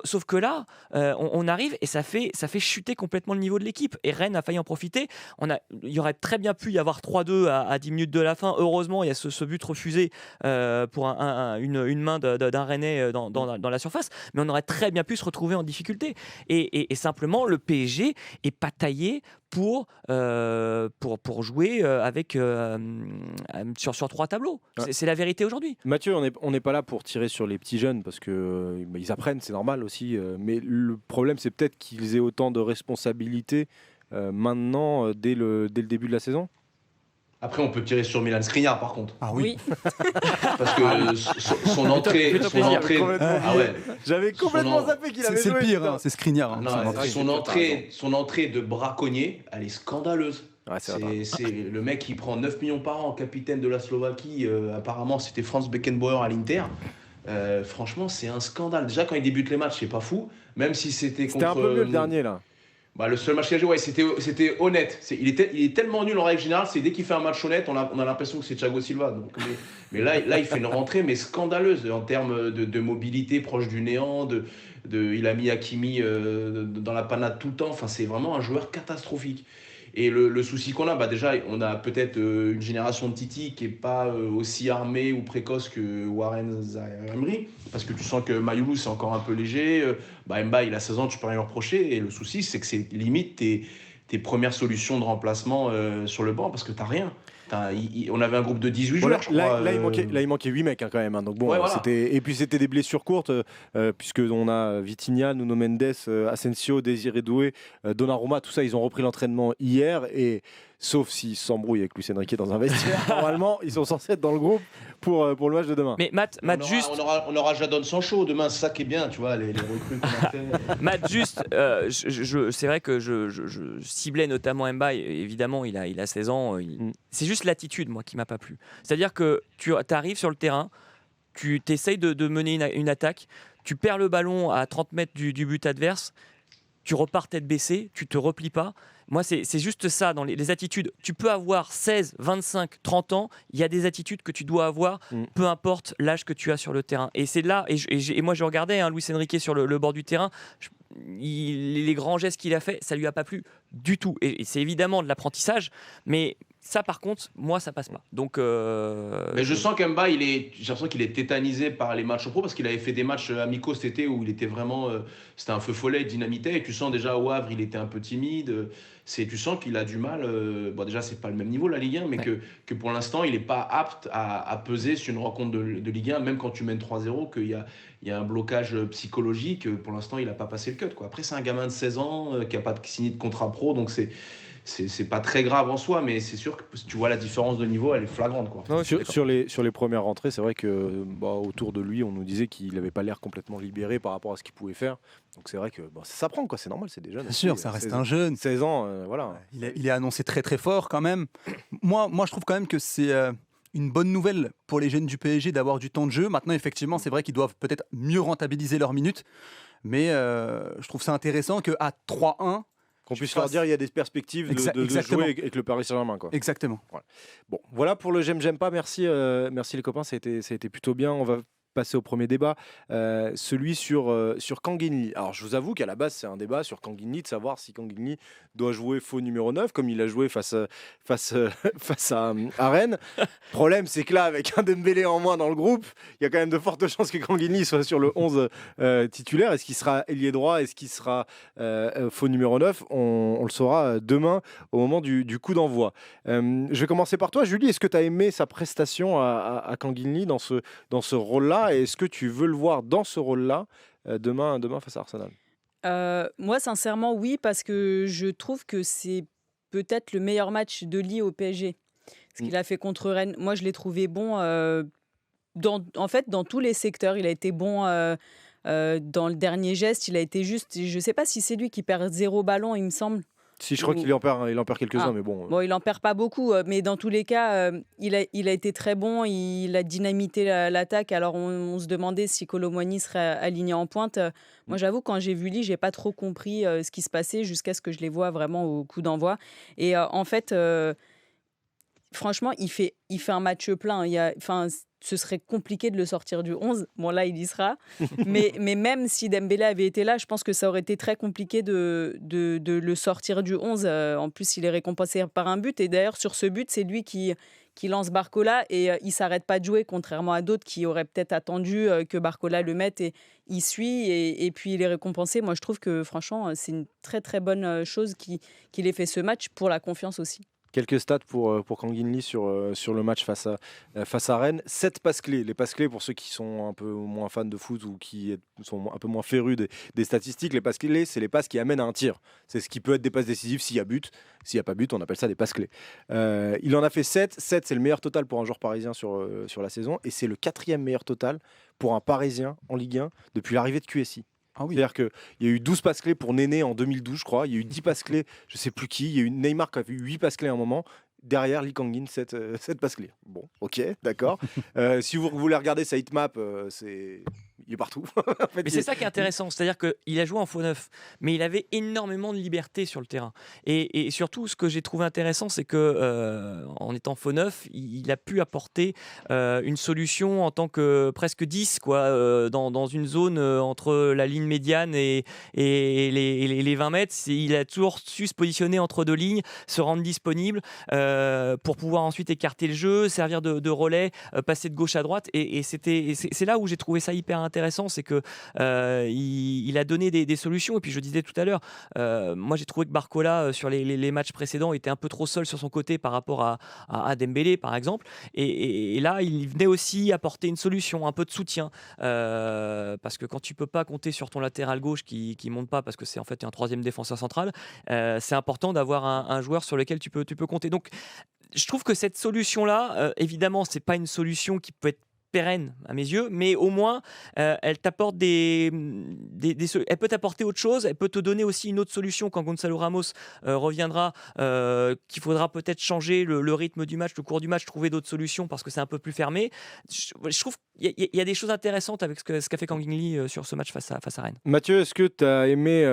Sauf que là, on arrive et ça fait chuter complètement le niveau de l'équipe. Et Rennes a failli en profiter. Il y aurait très bien pu y avoir 3-2 à 10 minutes de la fin. Heureusement, il y a ce but refusé pour une main d'un Rennais dans la surface. Mais on aurait très bien pu se retrouver en difficulté. Et simplement, le PSG est pas taillé pour jouer sur 3 tableaux. Ouais. C'est la vérité aujourd'hui. Mathieu, on n'est pas là pour tirer sur les petits jeunes parce que ils apprennent, c'est normal aussi. Mais le problème, c'est peut-être qu'ils aient autant de responsabilités maintenant dès le début de la saison. Après, on peut tirer sur Milan Skriniar, par contre. Ah oui. Parce que son entrée. Ah ouais. J'avais complètement zappé qu'il avait C'est joué. le pire, hein, c'est Skriniar. hein, Non, son entrée. son entrée de braconnier, elle est scandaleuse. Ouais, c'est le mec qui prend 9 millions par an, capitaine de la Slovaquie. Apparemment, c'était Franz Beckenbauer à l'Inter. Franchement, c'est un scandale. Déjà, quand il débute les matchs, c'est pas fou. Même si c'était contre. C'était un peu mieux le dernier, là. Bah, le seul match qu'il a joué, ouais, c'était honnête. Il est tellement nul en règle générale, c'est dès qu'il fait un match honnête, on a l'impression que c'est Thiago Silva. Donc, mais là, il fait une rentrée mais scandaleuse en termes de mobilité proche du néant. Il a mis Hakimi dans la panade tout le temps. Enfin, c'est vraiment un joueur catastrophique. Et le souci qu'on a, bah déjà, on a peut-être une génération de Titi qui n'est pas aussi armée ou précoce que Warren Zaïre-Emery, parce que tu sens que Mayulu, c'est encore un peu léger. Mbaye, il a 16 ans, tu peux rien lui reprocher. Et le souci, c'est que c'est limite tes premières solutions de remplacement sur le banc, parce que tu n'as rien. On avait un groupe de 18 joueurs, je crois. Là, il manquait 8 mecs, hein, quand même. Hein. Donc bon, ouais, voilà. Et puis c'était des blessures courtes, puisqu'on a Vitinha, Nuno Mendes, Asensio, Désiré Doué, Donnarumma, tout ça, ils ont repris l'entraînement hier. Et sauf s'ils s'embrouillent avec Luis Enrique dans un vestiaire. Normalement, ils sont censés être dans le groupe pour le match de demain. Mais Matt, On aura Jadon Sancho demain, c'est ça qui est bien, tu vois, les recrues qu'on a fait. Matt, juste, c'est vrai que je ciblais notamment Mbaye. Évidemment, il a 16 ans. C'est juste l'attitude, moi, qui m'a pas plu. C'est-à-dire que tu arrives sur le terrain, tu essayes de mener une attaque, tu perds le ballon à 30 mètres du but adverse, tu repars tête baissée, tu te replies pas. Moi, c'est juste ça dans les attitudes. Tu peux avoir 16, 25, 30 ans, il y a des attitudes que tu dois avoir, peu importe l'âge que tu as sur le terrain. Et c'est là, et moi je regardais Luis Enrique sur le bord du terrain, les grands gestes qu'il a fait, ça lui a pas plu du tout. Et c'est évidemment de l'apprentissage, mais ça par contre, moi ça passe pas. Donc, mais je sens qu'Emba, j'ai l'impression qu'il est tétanisé par les matchs pro parce qu'il avait fait des matchs amicaux cet été où il était vraiment, c'était un feu follet, il dynamitait. Et tu sens déjà au Havre, il était un peu timide. Tu sens qu'il a du mal. Bon, déjà, c'est pas le même niveau la Ligue 1, mais que pour l'instant, il n'est pas apte à peser sur une rencontre de Ligue 1, même quand tu mènes 3-0, qu'il y a un blocage psychologique. Pour l'instant, il n'a pas passé le cut, quoi. Après, c'est un gamin de 16 ans qui n'a pas signé de contrat pro, donc c'est pas très grave en soi, mais c'est sûr que tu vois la différence de niveau, elle est flagrante, quoi. Non, sur les premières rentrées, c'est vrai que autour de lui, on nous disait qu'il n'avait pas l'air complètement libéré par rapport à ce qu'il pouvait faire. Donc c'est vrai que ça s'apprend, quoi. C'est normal, c'est déjà. Bien sûr, ça reste un jeune. 16 ans, voilà. Il est annoncé très très fort quand même. Moi, je trouve quand même que c'est une bonne nouvelle pour les jeunes du PSG d'avoir du temps de jeu. Maintenant, effectivement, c'est vrai qu'ils doivent peut-être mieux rentabiliser leurs minutes, mais je trouve ça intéressant qu'à 3-1, qu'on puisse leur dire il y a des perspectives de jouer avec le Paris Saint-Germain, quoi. Exactement. Voilà. Bon, voilà pour le j'aime pas. Merci les copains, ça a été plutôt bien. On va passer au premier débat, celui sur Kanguinli. Alors je vous avoue qu'à la base c'est un débat sur Kanguinli, de savoir si Kanguinli doit jouer faux numéro 9 comme il a joué face à Rennes. Problème c'est que là, avec un Dembélé en moins dans le groupe, il y a quand même de fortes chances que Kanguinli soit sur le 11 titulaire. Est-ce qu'il sera ailier droit, est-ce qu'il sera faux numéro 9? On le saura demain au moment du coup d'envoi. Je vais commencer par toi, Julie. Est-ce que tu as aimé sa prestation à Kanguinli dans ce rôle-là? Et est-ce que tu veux le voir dans ce rôle-là demain face à Arsenal? Moi, sincèrement, oui, parce que je trouve que c'est peut-être le meilleur match de Lee au PSG. Ce qu'il a fait contre Rennes, moi, je l'ai trouvé bon dans tous les secteurs. Il a été bon dans le dernier geste. Il a été juste. Je ne sais pas si c'est lui qui perd 0 ballon, il me semble. Si, je crois qu'il en perd quelques-uns, mais bon. Bon, il en perd pas beaucoup, mais dans tous les cas, il a été très bon. Il a dynamité l'attaque. Alors, on se demandait si Kolo Muani serait aligné en pointe. Moi, j'avoue, quand j'ai vu Lee, j'ai pas trop compris ce qui se passait jusqu'à ce que je les vois vraiment au coup d'envoi. Et en fait, franchement, il fait un match plein. Ce serait compliqué de le sortir du 11. Bon, là, il y sera. mais même si Dembélé avait été là, je pense que ça aurait été très compliqué de le sortir du 11. En plus, il est récompensé par un but. Et d'ailleurs, sur ce but, c'est lui qui lance Barcola. Et il ne s'arrête pas de jouer, contrairement à d'autres qui auraient peut-être attendu que Barcola le mette. Et il suit. Et puis, il est récompensé. Moi, je trouve que, franchement, c'est une très, très bonne chose qu'il ait fait ce match pour la confiance aussi. Quelques stats pour Kanguinli sur le match face à Rennes. 7 passes clés. Les passes clés, pour ceux qui sont un peu moins fans de foot ou qui sont un peu moins férus des statistiques, les passes clés, c'est les passes qui amènent à un tir. C'est ce qui peut être des passes décisives s'il y a but. S'il n'y a pas but, on appelle ça des passes clés. Il en a fait 7. 7, c'est le meilleur total pour un joueur parisien sur la saison. Et c'est le 4e meilleur total pour un Parisien en Ligue 1 depuis l'arrivée de QSI. Ah oui. C'est-à-dire qu'il y a eu 12 passes clés pour Néné en 2012, je crois. Il y a eu 10 passes clés, je ne sais plus qui. Il y a eu Neymar qui a fait 8 passes clés à un moment. Derrière Lee Kang-in, 7 passes clés. Bon, ok, d'accord. Si vous voulez regarder sa hitmap, il est partout. En fait, mais c'est ça qui est intéressant, c'est-à-dire qu'il a joué en faux neuf, mais il avait énormément de liberté sur le terrain. Et surtout, ce que j'ai trouvé intéressant, c'est que en étant faux neuf, il a pu apporter une solution en tant que presque 10, quoi, dans une zone entre la ligne médiane et les 20 mètres. Il a toujours su se positionner entre deux lignes, se rendre disponible pour pouvoir ensuite écarter le jeu, servir de relais, passer de gauche à droite. Et c'est là où j'ai trouvé ça hyper intéressant. intéressant, c'est que il a donné des solutions. Et puis je disais tout à l'heure, moi j'ai trouvé que Barcola sur les matchs précédents était un peu trop seul sur son côté par rapport à Dembélé par exemple. Et là, il venait aussi apporter une solution, un peu de soutien, parce que quand tu peux pas compter sur ton latéral gauche qui monte pas, parce que c'est en fait un troisième défenseur central, c'est important d'avoir un joueur sur lequel tu peux compter. Donc je trouve que cette solution-là, évidemment, c'est pas une solution qui peut être pérenne à mes yeux, mais au moins elle t'apporte elle peut t'apporter autre chose, elle peut te donner aussi une autre solution quand Gonzalo Ramos reviendra, qu'il faudra peut-être changer le rythme du match, le cours du match, trouver d'autres solutions parce que c'est un peu plus fermé. Je trouve qu'il y a des choses intéressantes avec ce qu'a fait Kang In Lee sur ce match face à Rennes. Mathieu, est-ce que tu as aimé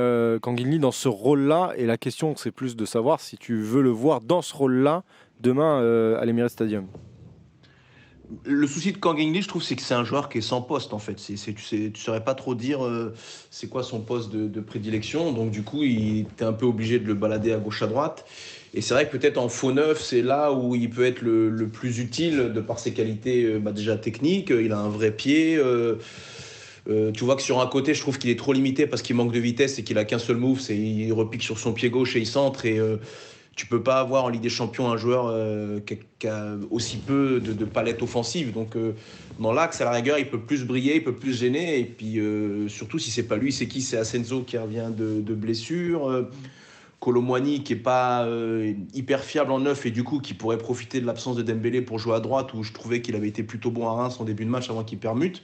Kang In Lee dans ce rôle-là? Et la question, c'est plus de savoir si tu veux le voir dans ce rôle-là demain à l'Emirates Stadium. Le souci de Kang In Lee, je trouve, c'est que c'est un joueur qui est sans poste en fait. Tu saurais pas trop dire c'est quoi son poste de prédilection. Donc du coup, il était un peu obligé de le balader à gauche à droite. Et c'est vrai que peut-être en faux neuf, c'est là où il peut être le plus utile de par ses qualités déjà techniques. Il a un vrai pied. Tu vois que sur un côté, je trouve qu'il est trop limité parce qu'il manque de vitesse et qu'il a qu'un seul move, c'est il repique sur son pied gauche et il centre. Et tu peux pas avoir en Ligue des Champions un joueur qui a aussi peu de palette offensive. Donc dans l'axe, à la rigueur, il peut plus briller, il peut plus gêner. Et puis surtout, si c'est pas lui, c'est qui? C'est Asensio qui revient de blessure. Kolo Muani qui est pas hyper fiable en neuf et du coup qui pourrait profiter de l'absence de Dembélé pour jouer à droite, où je trouvais qu'il avait été plutôt bon à Reims en début de match avant qu'il permute.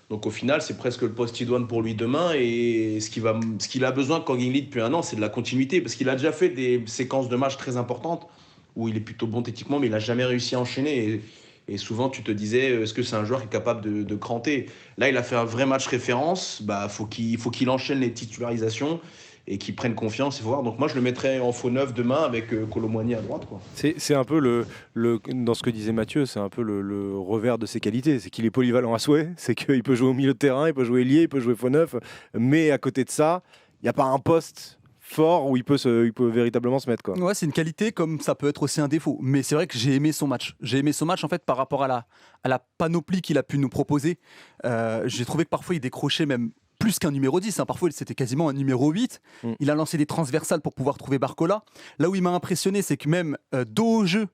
Donc au final, c'est presque le poste idoine pour lui demain. Et ce qu'il a besoin de Kang In Lee depuis un an, c'est de la continuité. Parce qu'il a déjà fait des séquences de matchs très importantes où il est plutôt bon techniquement, mais il n'a jamais réussi à enchaîner. Et souvent, tu te disais, est-ce que c'est un joueur qui est capable de cranter? Là, il a fait un vrai match référence. Faut qu'il enchaîne les titularisations et qu'il prenne confiance. Il faut voir. Donc moi, je le mettrais en faux neuf demain avec Kolo Muani à droite, quoi. C'est un peu dans ce que disait Mathieu, c'est un peu le revers de ses qualités. C'est qu'il est polyvalent à souhait, c'est qu'il peut jouer au milieu de terrain, il peut jouer ailier, il peut jouer faux neuf, mais à côté de ça, il n'y a pas un poste fort où il peut véritablement se mettre, quoi. Ouais, c'est une qualité comme ça peut être aussi un défaut. Mais c'est vrai que j'ai aimé son match. J'ai aimé son match en fait par rapport à la panoplie qu'il a pu nous proposer. J'ai trouvé que parfois il décrochait même plus qu'un numéro 10, hein. Parfois c'était quasiment un numéro 8. Il a lancé des transversales pour pouvoir trouver Barcola. Là où il m'a impressionné, c'est que même dos au jeu,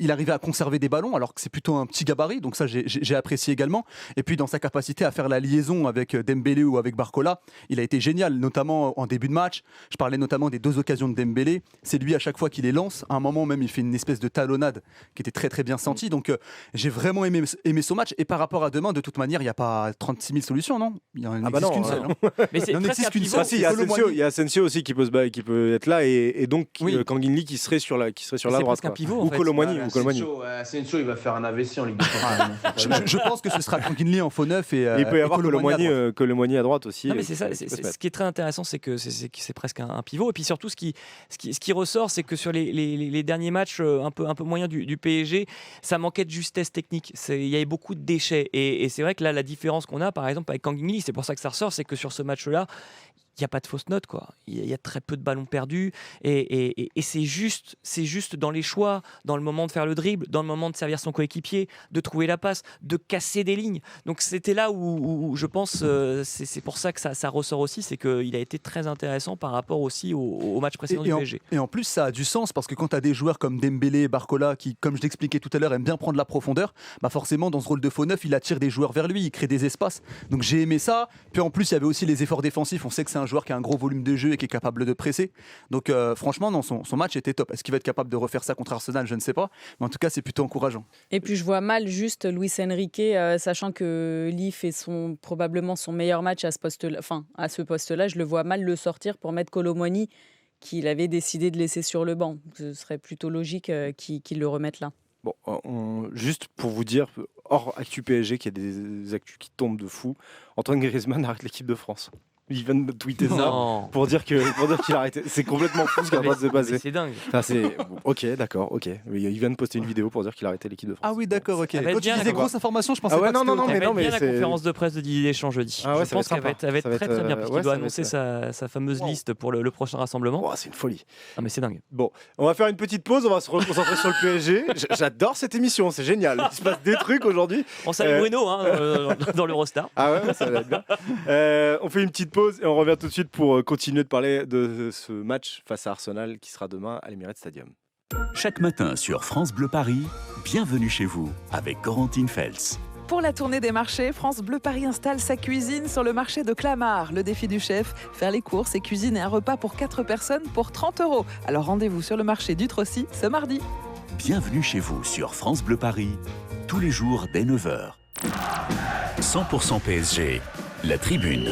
il arrivait à conserver des ballons alors que c'est plutôt un petit gabarit, donc ça j'ai apprécié également. Et puis dans sa capacité à faire la liaison avec Dembélé ou avec Barcola, il a été génial, notamment en début de match. Je parlais notamment des 2 occasions de Dembélé, c'est lui à chaque fois qui les lance. À un moment même il fait une espèce de talonnade qui était très très bien sentie. Donc j'ai vraiment aimé son match. Et par rapport à demain, de toute manière il n'y a pas 36 000 solutions, non? Il n'y en existe qu'une seule. Mais c'est presque un pivot. Il y a Asensio aussi qui peut être là et donc Kang In Lee qui serait sur la droite, un pivot, ou Kolo Muani. Asensio, il va faire un AVC en Ligue des Champions. Je pense que ce sera Kang In Lee en faux neuf et il peut y avoir Kolo Muani à droite aussi. Non, mais c'est ça. Ce qui est très intéressant, c'est que c'est presque un pivot. Et puis surtout, ce qui ressort, c'est que sur les derniers matchs un peu moyens du PSG, ça manquait de justesse technique. Il y avait beaucoup de déchets. Et c'est vrai que là, la différence qu'on a, par exemple, avec Kang In Lee, c'est pour ça que ça ressort, c'est que sur ce match-là, il n'y a pas de fausses notes, quoi. Il y a très peu de ballons perdus et c'est juste dans les choix, dans le moment de faire le dribble, dans le moment de servir son coéquipier, de trouver la passe, de casser des lignes. Donc c'était là où je pense, c'est pour ça que ça ressort aussi, c'est qu'il a été très intéressant par rapport aussi au match précédent du PSG. Et en plus, ça a du sens parce que quand tu as des joueurs comme Dembélé et Barcola qui, comme je l'expliquais tout à l'heure, aiment bien prendre la profondeur, bah forcément dans ce rôle de faux neuf, il attire des joueurs vers lui, il crée des espaces. Donc j'ai aimé ça. Puis en plus, il y avait aussi les efforts défensifs. On sait que c'est un joueur qui a un gros volume de jeu et qui est capable de presser. Donc franchement, non, son match était top. Est-ce qu'il va être capable de refaire ça contre Arsenal? Je ne sais pas. Mais en tout cas, c'est plutôt encourageant. Et puis je vois mal juste Luis Enrique, sachant que Lee fait probablement son meilleur match à ce poste-là, je le vois mal le sortir pour mettre Kolo Muani, qu'il avait décidé de laisser sur le banc. Ce serait plutôt logique qu'il le remette là. Bon, juste pour vous dire, hors actu PSG, qu'il y a des actus qui tombent de fou, Antoine Griezmann arrête l'équipe de France. Il vient de tweeter ça Non. pour dire qu'il a arrêté. C'est complètement fou ce qui est en train de se Mais passer. c'est dingue. Enfin, ok, d'accord, ok. Mais il vient de poster une vidéo pour dire qu'il a arrêté l'équipe de France. Ah oui, d'accord, ok. Ça va être Quand tu bien, disais quoi. grosse information, je pensais Ah ouais, pas que non, c'était non, autant. mais Elle va non, être bien la c'est- conférence de presse de Didier Deschamps jeudi. Ah ouais, Je ça va pense qu'elle va être être, sympa. très très bien parce qu'il Ouais, doit ça va annoncer être, sa fameuse Wow. liste pour le prochain rassemblement. Oh, c'est une folie. Ah mais c'est dingue. Bon, on va faire une petite pause, on va se reconcentrer sur le PSG. J'adore cette émission, c'est génial. Il se passe des trucs aujourd'hui. On salue Bruno hein, dans l'Eurostar. Ah ouais, ça va être bien. On fait une petite pause et on revient tout de suite pour continuer de parler de ce match face à Arsenal qui sera demain à l'Emirates Stadium. Chaque matin sur France Bleu Paris, bienvenue chez vous avec Corentine Feltz. Pour la tournée des marchés, France Bleu Paris installe sa cuisine sur le marché de Clamart. Le défi du chef, faire les courses et cuisiner un repas pour 4 personnes pour 30 €. Alors rendez-vous sur le marché du Trossi ce mardi. Bienvenue chez vous sur France Bleu Paris, tous les jours dès 9h. 100% PSG, la tribune.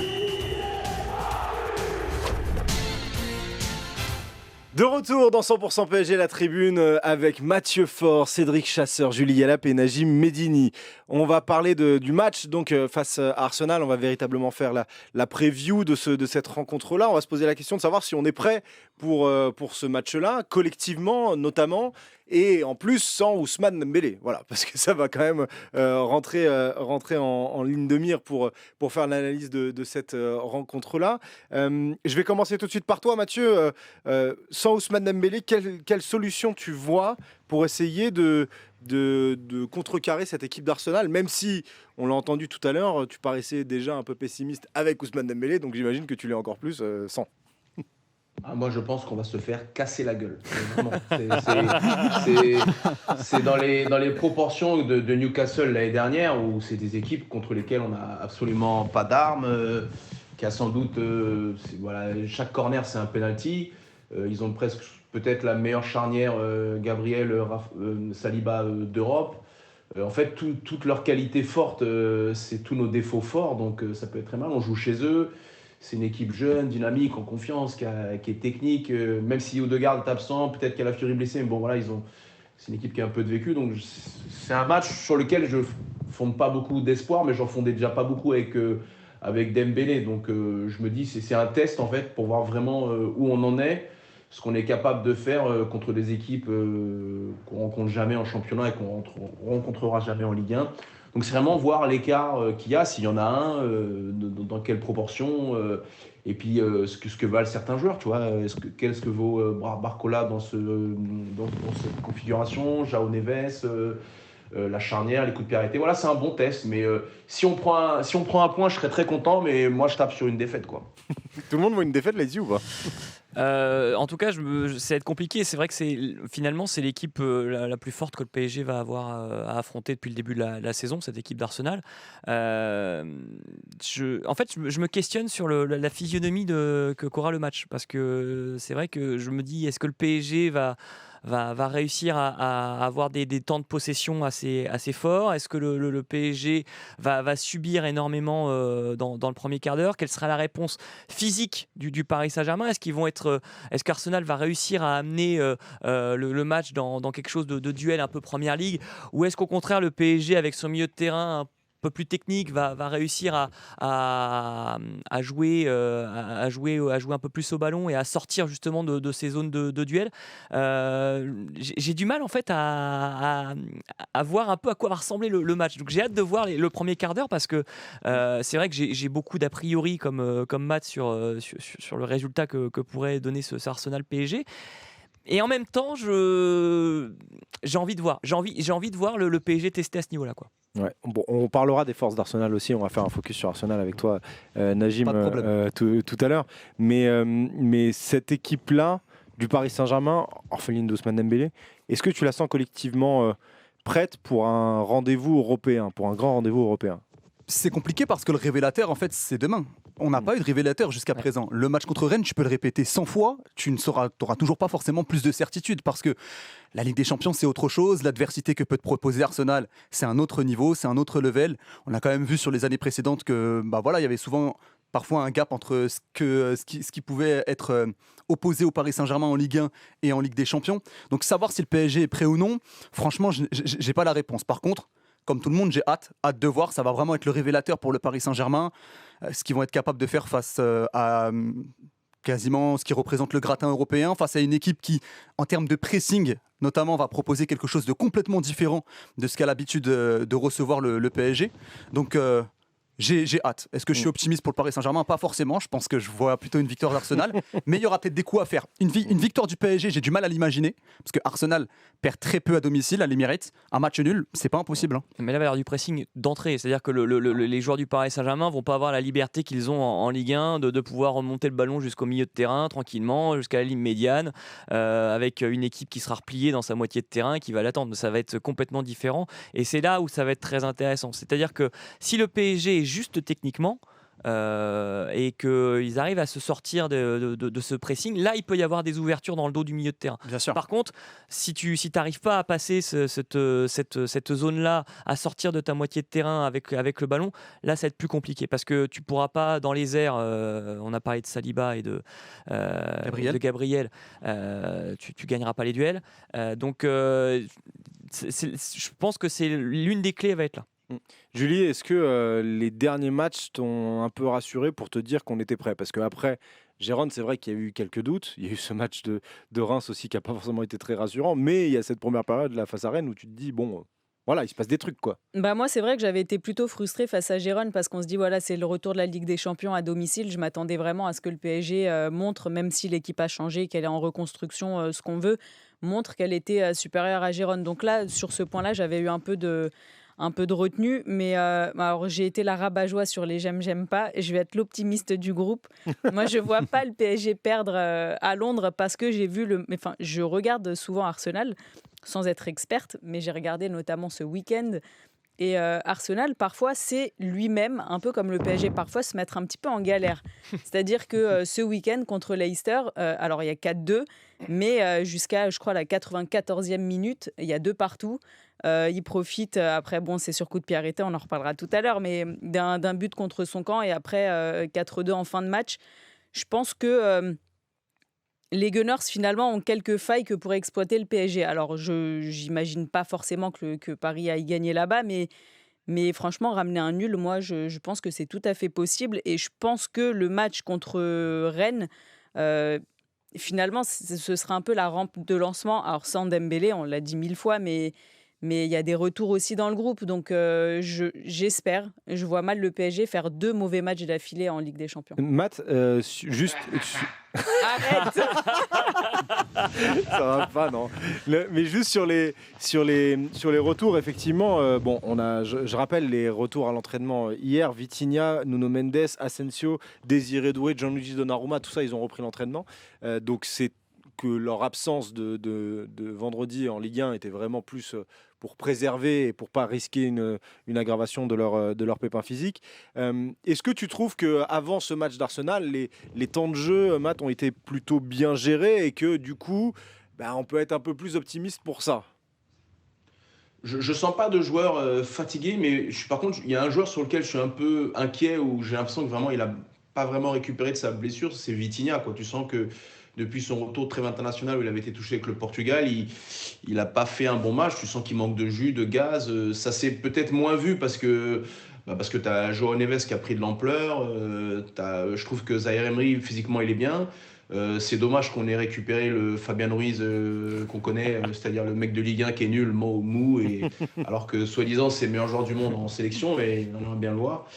De retour dans 100% PSG, la tribune, avec Mathieu Faure, Cédric Chasseur, Julie Yalap et Najim Medini. On va parler du match donc face à Arsenal. On va véritablement faire la preview de cette rencontre-là. On va se poser la question de savoir si on est prêt pour ce match-là, collectivement notamment, et en plus sans Ousmane Dembélé. Voilà, parce que ça va quand même rentrer en ligne de mire pour faire l'analyse de cette rencontre-là. Je vais commencer tout de suite par toi, Mathieu. Sans Ousmane Dembélé, quelle solution tu vois pour essayer de contrecarrer cette équipe d'Arsenal, même si, on l'a entendu tout à l'heure, tu paraissais déjà un peu pessimiste avec Ousmane Dembélé, donc j'imagine que tu l'es encore plus sans. Moi, je pense qu'on va se faire casser la gueule. Vraiment. C'est dans les proportions de Newcastle l'année dernière, où c'est des équipes contre lesquelles on n'a absolument pas d'armes, qui a sans doute... voilà, chaque corner, c'est un penalty. Ils ont presque peut-être la meilleure charnière Gabriel Saliba d'Europe. En fait, toutes leurs qualités fortes, c'est tous nos défauts forts, donc ça peut être très mal. On joue chez eux. C'est une équipe jeune, dynamique, en confiance, qui est technique. Même si Odegaard est absent, peut-être qu'il y a la Fury blessée, mais bon voilà, c'est une équipe qui a un peu de vécu. Donc c'est un match sur lequel je ne fonde pas beaucoup d'espoir, mais j'en fondais déjà pas beaucoup avec Dembélé. Donc je me dis, c'est un test en fait pour voir vraiment où on en est, ce qu'on est capable de faire contre des équipes qu'on rencontre jamais en championnat et qu'on rencontrera jamais en Ligue 1. Donc c'est vraiment voir l'écart qu'il y a, s'il y en a un, dans quelle proportion, et puis ce que valent certains joueurs, tu vois. Qu'est-ce que vaut Barcola dans cette configuration, João Neves, la charnière, les coups de pied arrêtés. Voilà, c'est un bon test, mais si on prend un point, je serais très content, mais moi je tape sur une défaite, quoi. Tout le monde voit une défaite là-dessus ou pas? En tout cas, ça va être compliqué. C'est vrai que finalement c'est l'équipe la plus forte que le PSG va avoir à affronter depuis le début de la saison, cette équipe d'Arsenal. En fait, je me questionne sur la physionomie qu'aura le match, parce que c'est vrai que je me dis, est-ce que le PSG va réussir à avoir des temps de possession assez forts? Est-ce que le PSG va subir énormément dans le premier quart d'heure? Quelle sera la réponse physique du Paris Saint-Germain? Est-ce qu'Arsenal va réussir à amener le match dans quelque chose de duel un peu Première Ligue? Ou est-ce qu'au contraire, le PSG, avec son milieu de terrain un peu plus technique, va réussir à jouer un peu plus au ballon et à sortir justement de ces zones de duel? J'ai du mal en fait à voir un peu à quoi va ressembler le match. Donc j'ai hâte de voir le premier quart d'heure, parce que c'est vrai que j'ai beaucoup d'a priori comme Matt sur le résultat que pourrait donner ce Arsenal PSG. Et en même temps, j'ai envie de voir le PSG tester à ce niveau-là, quoi. Ouais. Bon, on parlera des forces d'Arsenal aussi. On va faire un focus sur Arsenal avec toi, Najim, tout à l'heure. Mais cette équipe-là du Paris Saint-Germain, orpheline d'Ousmane Dembélé, est-ce que tu la sens collectivement prête pour un rendez-vous européen, pour un grand rendez-vous européen? C'est compliqué parce que le révélateur, en fait, c'est demain. On n'a pas eu de révélateur jusqu'à présent. Le match contre Rennes, tu peux le répéter 100 fois, tu n'auras toujours pas forcément plus de certitude, parce que la Ligue des Champions, c'est autre chose. L'adversité que peut te proposer Arsenal, c'est un autre niveau, c'est un autre level. On a quand même vu sur les années précédentes que, il y avait souvent parfois un gap entre ce qui pouvait être opposé au Paris Saint-Germain en Ligue 1 et en Ligue des Champions. Donc savoir si le PSG est prêt ou non, franchement, j'ai pas la réponse. Par contre, comme tout le monde, j'ai hâte de voir. Ça va vraiment être le révélateur pour le Paris Saint-Germain, ce qu'ils vont être capables de faire face à quasiment ce qui représente le gratin européen, face à une équipe qui, en termes de pressing, notamment, va proposer quelque chose de complètement différent de ce qu'a l'habitude de recevoir le PSG. Donc, j'ai hâte. Est-ce que je suis optimiste pour le Paris Saint-Germain? Pas forcément. Je pense que je vois plutôt une victoire d'Arsenal. Mais il y aura peut-être des coups à faire. Une victoire du PSG, j'ai du mal à l'imaginer. Parce que Arsenal perd très peu à domicile à l'Emirates. Un match nul, c'est pas impossible. Mais là, il va y avoir du pressing d'entrée. C'est-à-dire que les joueurs du Paris Saint-Germain vont pas avoir la liberté qu'ils ont en Ligue 1 de pouvoir remonter le ballon jusqu'au milieu de terrain tranquillement, jusqu'à la ligne médiane, avec une équipe qui sera repliée dans sa moitié de terrain qui va l'attendre. Ça va être complètement différent. Et c'est là où ça va être très intéressant. C'est-à-dire que si le PSG est juste techniquement, et qu'ils arrivent à se sortir de ce pressing, là il peut y avoir des ouvertures dans le dos du milieu de terrain. Bien sûr. Par contre, si tu n'arrives pas à passer cette zone-là, à sortir de ta moitié de terrain avec le ballon, là ça va être plus compliqué parce que tu ne pourras pas dans les airs, on a parlé de Saliba et de Gabriel, tu ne gagneras pas les duels. Donc je pense que c'est l'une des clés va être là. Julie, est-ce que les derniers matchs t'ont un peu rassuré pour te dire qu'on était prêt? Parce qu'après, Gérone, c'est vrai qu'il y a eu quelques doutes. Il y a eu ce match de Reims aussi qui n'a pas forcément été très rassurant. Mais il y a cette première période, là, face à Rennes, où tu te dis, bon, voilà, il se passe des trucs, quoi. Bah moi, c'est vrai que j'avais été plutôt frustrée face à Gérone parce qu'on se dit, voilà, c'est le retour de la Ligue des Champions à domicile. Je m'attendais vraiment à ce que le PSG montre, même si l'équipe a changé, qu'elle est en reconstruction, ce qu'on veut, montre qu'elle était supérieure à Gérone. Donc là, sur ce point-là, j'avais eu un peu de retenue, mais alors j'ai été la rabat-joie sur les j'aime pas, et je vais être l'optimiste du groupe. Moi, je vois pas le PSG perdre à Londres parce que j'ai vu je regarde souvent Arsenal sans être experte, mais j'ai regardé notamment ce week-end. Et Arsenal, parfois, c'est lui-même, un peu comme le PSG, parfois se mettre un petit peu en galère. C'est-à-dire que ce week-end contre Leicester, alors il y a 4-2, mais jusqu'à, je crois, la 94e minute, il y a 2 partout. Il profite, après, bon, c'est sur coup de pied arrêté, on en reparlera tout à l'heure, mais d'un but contre son camp et après 4-2 en fin de match. Je pense que les Gunners, finalement, ont quelques failles que pourrait exploiter le PSG. Alors, je n'imagine pas forcément que Paris aille gagner là-bas, mais franchement, ramener un nul, moi, je pense que c'est tout à fait possible. Et je pense que le match contre Rennes, finalement, ce sera un peu la rampe de lancement. Alors, sans Dembélé, on l'a dit 1000 fois, mais il y a des retours aussi dans le groupe. Donc, j'espère, je vois mal le PSG faire 2 mauvais matchs d'affilée en Ligue des Champions. Matt, juste... Arrête. Ça va pas, non. Mais juste sur les retours, effectivement, je rappelle les retours à l'entraînement hier. Vitinha, Nuno Mendes, Asensio, Désiré Doué, Gianluigi Donnarumma, tout ça, ils ont repris l'entraînement. Donc c'est que leur absence de vendredi en Ligue 1 était vraiment plus pour préserver et pour pas risquer une aggravation de leur pépin physique. Est-ce que tu trouves qu'avant ce match d'Arsenal, les temps de jeu, Matt, ont été plutôt bien gérés et que du coup, on peut être un peu plus optimiste pour ça? Je sens pas de joueur fatigué, mais par contre, il y a un joueur sur lequel je suis un peu inquiet, où j'ai l'impression que vraiment il a pas vraiment récupéré de sa blessure, c'est Vitinha, quoi. Tu sens que depuis son retour de trêve international où il avait été touché avec le Portugal, il n'a pas fait un bon match. Tu sens qu'il manque de jus, de gaz. Ça s'est peut-être moins vu parce que tu as João Neves qui a pris de l'ampleur. Je trouve que Zaïre Emery, physiquement, il est bien. C'est dommage qu'on ait récupéré le Fabien Ruiz qu'on connaît, c'est-à-dire le mec de Ligue 1 qui est nul, mou, alors que soi-disant c'est le meilleur joueur du monde en sélection, mais on aimerait bien le voir.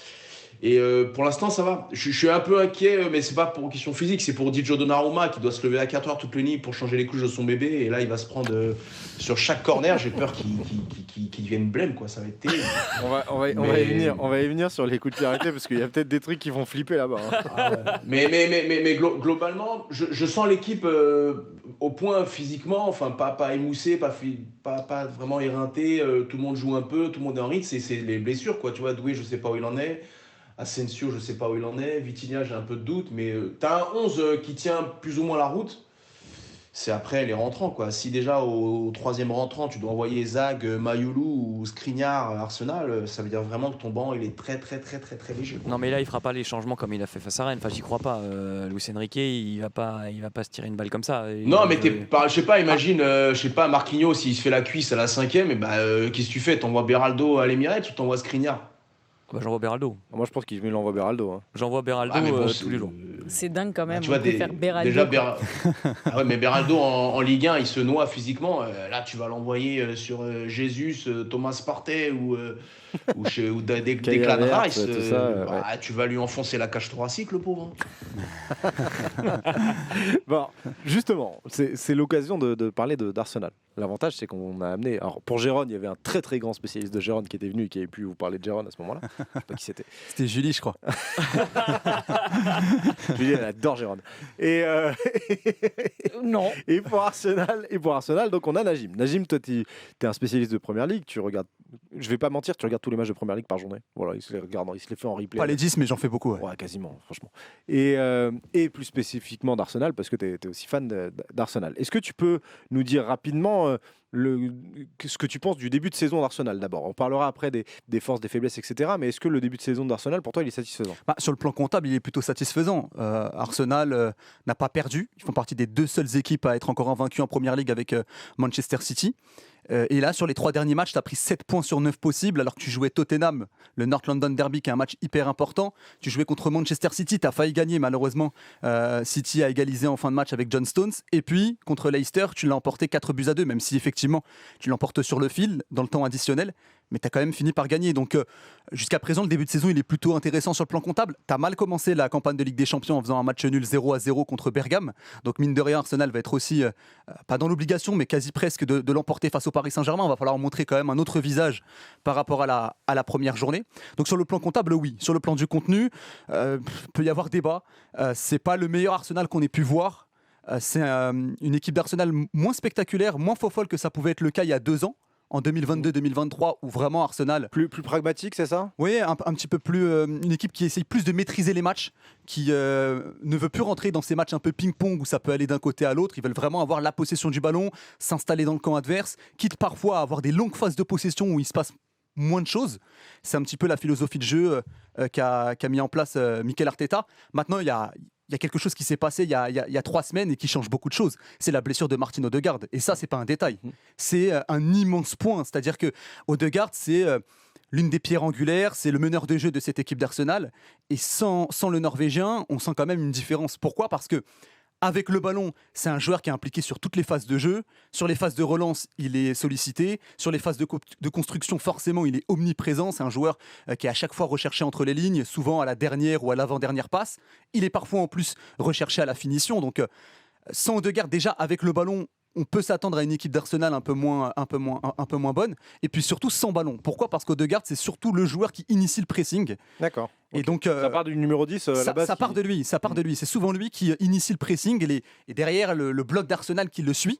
Et pour l'instant, ça va. Je suis un peu inquiet, mais c'est pas pour question physique, c'est pour Didio Donnarumma qui doit se lever à 4 heures toute la nuit pour changer les couches de son bébé. Et là, il va se prendre sur chaque corner. J'ai peur qu'il devienne blême, quoi. Ça va être terrible. On va y venir sur les coups de pied arrêtés parce qu'il y a peut-être des trucs qui vont flipper là-bas. Hein. Ah ouais. Mais globalement, je sens l'équipe au point physiquement, enfin pas émoussé, pas vraiment éreinté. Tout le monde joue un peu, tout le monde est en rythme. C'est les blessures, quoi. Tu vois, Doué, je sais pas où il en est. Asensio, je ne sais pas où il en est. Vitinha, j'ai un peu de doute. Mais tu as un 11 qui tient plus ou moins la route. c'est après les rentrants, quoi. Si déjà au troisième rentrant, tu dois envoyer Zag, Mayoulou ou Skriniar à Arsenal, ça veut dire vraiment que ton banc il est très très très très très léger. Non, mais là, il fera pas les changements comme il a fait face à Rennes. Enfin, j'y crois pas. Luis Enrique, il va pas se tirer une balle comme ça. Non, mais je sais pas, imagine, je sais pas, Marquinhos, s'il se fait la cuisse à la 5e, et qu'est-ce que tu fais? T'envoies Beraldo à l'Emirates ou t'envoies Skriniar? Bah, j'envoie Beraldo. Moi, je pense qu'il l'envoie Beraldo. Hein. J'envoie Beraldo Ah, mais bon, tous les jours. C'est dingue quand même. Tu vois, On préfère Beraldo. déjà, ah ouais, mais Beraldo en Ligue 1, il se noie physiquement. Là, tu vas l'envoyer sur Jesus, Thomas Partey ou Declan Rice. tout ça, ouais. Tu vas lui enfoncer la cage thoracique, le pauvre. Bon, justement, c'est l'occasion de parler d'Arsenal. L'avantage, c'est qu'on a amené. Alors, pour Gérone, il y avait un très très grand spécialiste de Gérone qui était venu et qui avait pu vous parler de Gérone à ce moment-là. Je sais pas qui c'était. C'était Julie, je crois. Julie, elle adore Gérone. Non. Et pour Arsenal, donc on a Najim. Najim, toi, tu es un spécialiste de Première Ligue. Tu regardes. Je vais pas mentir, tu regardes tous les matchs de Première Ligue par journée. Voilà, il se les fait en replay. Pas les 10, mais j'en fais beaucoup. Ouais. Ouais, quasiment, franchement. Et plus spécifiquement d'Arsenal, parce que tu es aussi fan d'Arsenal. Est-ce que tu peux nous dire rapidement ce que tu penses du début de saison d'Arsenal d'abord? On parlera après des forces, des faiblesses, etc. Mais est-ce que le début de saison d'Arsenal, pour toi, il est satisfaisant? Sur le plan comptable, il est plutôt satisfaisant. Arsenal n'a pas perdu. Ils font partie des 2 seules équipes à être encore invaincus en Première Ligue avec Manchester City. Et là, sur les 3 derniers matchs, tu as pris 7 points sur 9 possibles, alors que tu jouais Tottenham, le North London Derby, qui est un match hyper important. Tu jouais contre Manchester City, tu as failli gagner, malheureusement. City a égalisé en fin de match avec John Stones. Et puis, contre Leicester, tu l'as emporté 4-2, même si effectivement, tu l'emportes sur le fil, dans le temps additionnel. Mais tu as quand même fini par gagner. Donc, jusqu'à présent, le début de saison, il est plutôt intéressant sur le plan comptable. Tu as mal commencé la campagne de Ligue des Champions en faisant un match nul 0-0 contre Bergame. Donc, mine de rien, Arsenal va être aussi, pas dans l'obligation, mais quasi presque de l'emporter face au Paris Saint-Germain. Il va falloir montrer quand même un autre visage par rapport à la première journée. Donc, sur le plan comptable, oui. Sur le plan du contenu, peut y avoir débat. C'est pas le meilleur Arsenal qu'on ait pu voir. C'est une équipe d'Arsenal moins spectaculaire, moins folle que ça pouvait être le cas il y a 2 ans. En 2022-2023, où vraiment Arsenal... Plus pragmatique, c'est ça? Oui, un petit peu plus... une équipe qui essaye plus de maîtriser les matchs, qui ne veut plus rentrer dans ces matchs un peu ping-pong où ça peut aller d'un côté à l'autre. Ils veulent vraiment avoir la possession du ballon, s'installer dans le camp adverse, quitte parfois à avoir des longues phases de possession où il se passe moins de choses. C'est un petit peu la philosophie de jeu qu'a mis en place Mikel Arteta. Maintenant, il y a quelque chose qui s'est passé il y a 3 semaines et qui change beaucoup de choses. C'est la blessure de Martin Odegaard. Et ça, c'est pas un détail. C'est un immense point. C'est-à-dire que Odegaard, c'est l'une des pierres angulaires, c'est le meneur de jeu de cette équipe d'Arsenal. Et sans le Norvégien, on sent quand même une différence. Pourquoi ? Parce que avec le ballon, c'est un joueur qui est impliqué sur toutes les phases de jeu. Sur les phases de relance, il est sollicité. Sur les phases de construction, forcément, il est omniprésent. C'est un joueur qui est à chaque fois recherché entre les lignes, souvent à la dernière ou à l'avant-dernière passe. Il est parfois en plus recherché à la finition. Donc, sans Odegaard, déjà avec le ballon, on peut s'attendre à une équipe d'Arsenal un peu moins bonne. Et puis surtout sans ballon. Pourquoi ? Parce qu'Odegaard, c'est surtout le joueur qui initie le pressing. D'accord. Et donc, ça part du numéro 10 à la base. Ça part de lui. C'est souvent lui qui initie le pressing et derrière le bloc d'Arsenal qui le suit.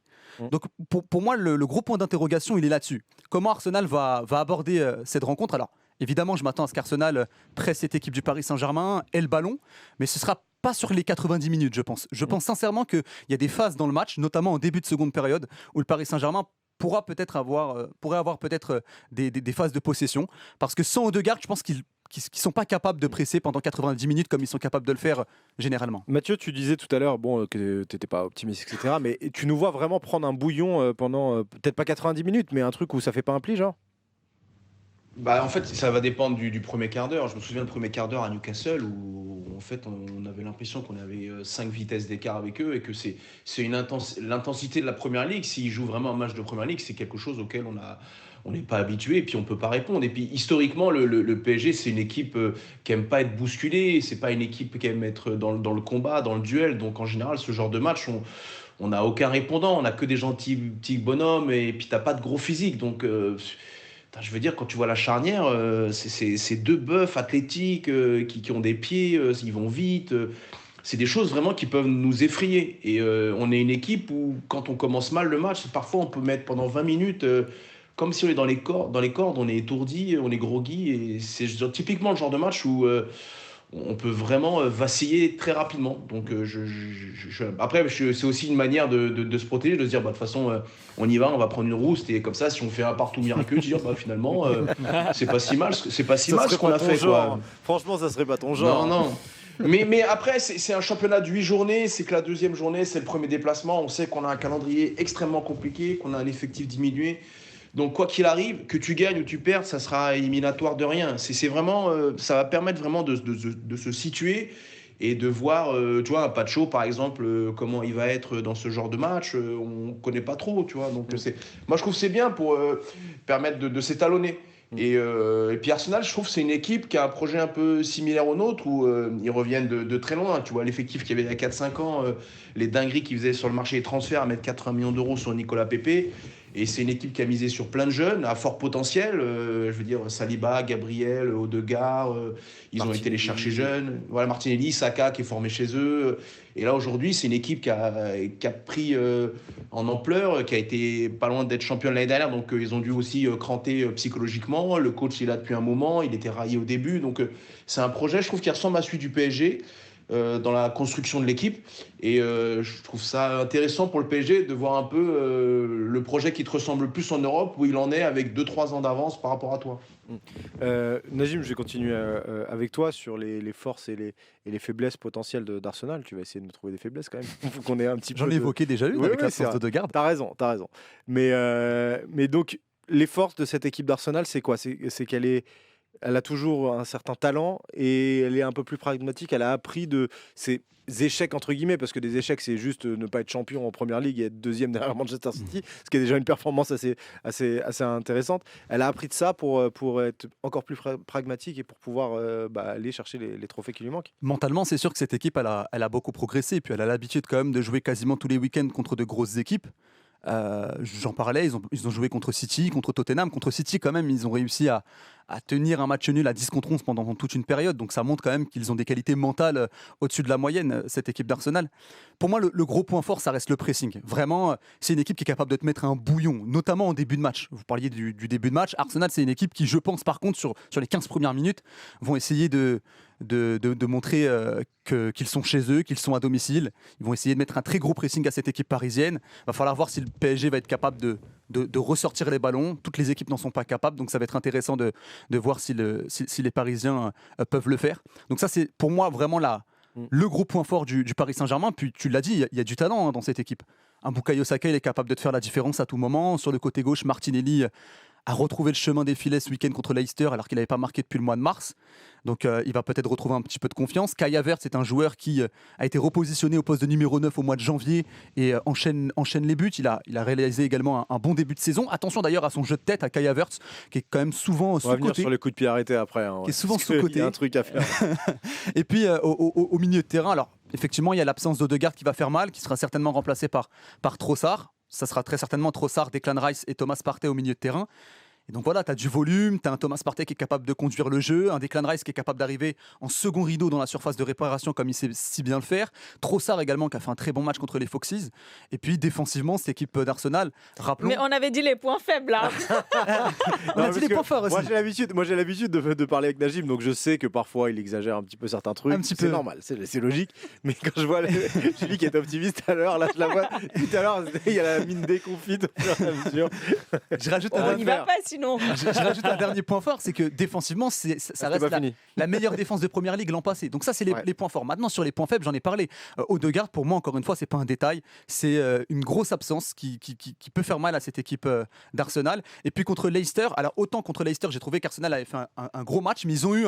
Donc pour moi, le gros point d'interrogation, il est là-dessus. Comment Arsenal va aborder cette rencontre ? Alors, évidemment, je m'attends à ce qu'Arsenal presse cette équipe du Paris Saint-Germain, ait le ballon, mais ce sera pas sur les 90 minutes, je pense. Je pense sincèrement qu'il y a des phases dans le match, notamment en début de seconde période, où le Paris Saint-Germain pourrait avoir peut-être des phases de possession. Parce que sans Odegaard, je pense qu'ils ne sont pas capables de presser pendant 90 minutes comme ils sont capables de le faire généralement. Mathieu, tu disais tout à l'heure que tu n'étais pas optimiste, etc. Mais tu nous vois vraiment prendre un bouillon pendant peut-être pas 90 minutes, mais un truc où ça fait pas un pli, genre ? En fait, ça va dépendre du premier quart d'heure. Je me souviens du premier quart d'heure à Newcastle où en fait, on avait l'impression qu'on avait 5 vitesses d'écart avec eux et que c'est l'intensité de la Première Ligue. S'ils jouent vraiment un match de Première Ligue, c'est quelque chose auquel on n'est pas habitué et puis on ne peut pas répondre. Et puis historiquement, le PSG, c'est une équipe qui n'aime pas être bousculée. C'est pas une équipe qui aime être dans le combat, dans le duel. Donc en général, ce genre de match, on n'a aucun répondant. On n'a que des gentils petits bonhommes et puis tu n'as pas de gros physique. Donc... je veux dire, quand tu vois la charnière, c'est 2 bœufs athlétiques qui ont des pieds, ils vont vite. C'est des choses vraiment qui peuvent nous effrayer. Et on est une équipe où, quand on commence mal le match, parfois on peut mettre pendant 20 minutes, comme si on est dans les cordes, on est étourdi, on est groggy. Et c'est typiquement le genre de match où on peut vraiment vaciller très rapidement. Donc, après, c'est aussi une manière de se protéger, de se dire, de toute façon, on y va, on va prendre une rouste, et comme ça, si on fait un partout miraculeux, tu dis, finalement, c'est pas si mal, ce qu'on a fait. Quoi. Franchement, ça serait pas ton genre. Non. Mais après, c'est un championnat de 8 journées. C'est que la deuxième journée, c'est le premier déplacement. On sait qu'on a un calendrier extrêmement compliqué, qu'on a un effectif diminué. Donc, quoi qu'il arrive, que tu gagnes ou tu perds, ça sera éliminatoire de rien. C'est vraiment, ça va permettre vraiment de se situer et de voir, tu vois, un Pacho, par exemple, comment il va être dans ce genre de match. On ne connaît pas trop, tu vois. Donc, moi, je trouve que c'est bien pour permettre de s'étalonner. Et puis Arsenal, je trouve que c'est une équipe qui a un projet un peu similaire au nôtre où ils reviennent de très loin. Tu vois, l'effectif qu'il y avait il y a 4-5 ans, les dingueries qu'ils faisaient sur le marché des transferts à mettre 80 millions d'euros sur Nicolas Pepe. Et c'est une équipe qui a misé sur plein de jeunes à fort potentiel. Je veux dire, Saliba, Gabriel, Odegaard, ils ont été les chercher jeunes. Voilà, Martinelli, Saka qui est formé chez eux. Et là, aujourd'hui, c'est une équipe qui a pris en ampleur, qui a été pas loin d'être championne l'année dernière. Donc, ils ont dû aussi cranter psychologiquement. Le coach, il est là depuis un moment. Il était raillé au début. Donc, c'est un projet, je trouve, qui ressemble à celui du PSG. Dans la construction de l'équipe, et je trouve ça intéressant pour le PSG de voir un peu le projet qui te ressemble le plus en Europe, où il en est avec 2-3 ans d'avance par rapport à toi. Najim, je vais continuer avec toi sur les forces et les faiblesses potentielles d'Arsenal. Tu vas essayer de me trouver des faiblesses quand même. Il faut qu'on ait un petit peu. J'en ai évoqué déjà une avec l'absence d'Odegaard. T'as raison. Mais donc, les forces de cette équipe d'Arsenal, c'est quoi ? C'est qu'elle a toujours un certain talent et elle est un peu plus pragmatique. Elle a appris de ses échecs, entre guillemets, parce que des échecs, c'est juste ne pas être champion en première ligue et être deuxième derrière Manchester City, ce qui est déjà une performance assez intéressante. Elle a appris de ça pour être encore plus pragmatique et pour pouvoir aller chercher les trophées qui lui manquent. Mentalement, c'est sûr que cette équipe, elle a beaucoup progressé. Et puis, elle a l'habitude quand même de jouer quasiment tous les week-ends contre de grosses équipes. J'en parlais, ils ont joué contre City, contre Tottenham. Contre City, quand même, ils ont réussi à tenir un match nul à 10 contre 11 pendant toute une période. Donc ça montre quand même qu'ils ont des qualités mentales au-dessus de la moyenne, cette équipe d'Arsenal. Pour moi, le gros point fort, ça reste le pressing. Vraiment, c'est une équipe qui est capable de te mettre un bouillon, notamment en début de match. Vous parliez du début de match. Arsenal, c'est une équipe qui, je pense, par contre, sur les 15 premières minutes, vont essayer de montrer qu'ils sont chez eux, qu'ils sont à domicile. Ils vont essayer de mettre un très gros pressing à cette équipe parisienne. Il va falloir voir si le PSG va être capable de ressortir les ballons. Toutes les équipes n'en sont pas capables, donc ça va être intéressant de voir si les Parisiens peuvent le faire. Donc ça, c'est pour moi vraiment le gros point fort du Paris Saint-Germain. Puis tu l'as dit, il y a du talent dans cette équipe. Un Bukayo Saka, il est capable de te faire la différence à tout moment. Sur le côté gauche, Martinelli a retrouvé le chemin des filets ce week-end contre Leicester alors qu'il n'avait pas marqué depuis le mois de mars. Donc il va peut-être retrouver un petit peu de confiance. Kai Havertz, c'est un joueur qui a été repositionné au poste de numéro 9 au mois de janvier et enchaîne les buts. Il a réalisé également un bon début de saison. Attention d'ailleurs à son jeu de tête à Kai Havertz, qui est quand même souvent sous-côté. On va venir sur les coups de pied arrêtés après. Qui est souvent sous-côté. Il y a un truc à faire. Et puis au milieu de terrain, alors effectivement, il y a l'absence d'Odegaard qui va faire mal, qui sera certainement remplacé par Trossard. Ça sera très certainement Trossard, Declan Rice et Thomas Partey au milieu de terrain. Et donc voilà, tu as du volume, tu as un Thomas Partey qui est capable de conduire le jeu, un Declan Rice qui est capable d'arriver en second rideau dans la surface de réparation comme il sait si bien le faire. Trossard également qui a fait un très bon match contre les Foxes. Et puis défensivement, cette équipe d'Arsenal, rappelons... Mais on avait dit les points faibles là. On a dit les points forts aussi. Moi j'ai l'habitude de parler avec Najim, donc je sais que parfois il exagère un petit peu certains trucs. C'est normal, c'est logique. Mais quand je vois Julie qui est optimiste tout à l'heure, là je la vois. Tout à l'heure, il y a la mine déconfite au fur et à mesure. Je rajoute on n'y va pas sinon. Je rajoute un dernier point fort, c'est que défensivement, ça reste la meilleure défense de Première Ligue l'an passé. Donc ça, c'est les points forts. Maintenant, sur les points faibles, j'en ai parlé. Odegaard, pour moi, encore une fois, c'est pas un détail. C'est une grosse absence qui peut faire mal à cette équipe d'Arsenal. Et puis contre Leicester, alors autant contre Leicester, j'ai trouvé qu'Arsenal avait fait un gros match, mais ils ont eu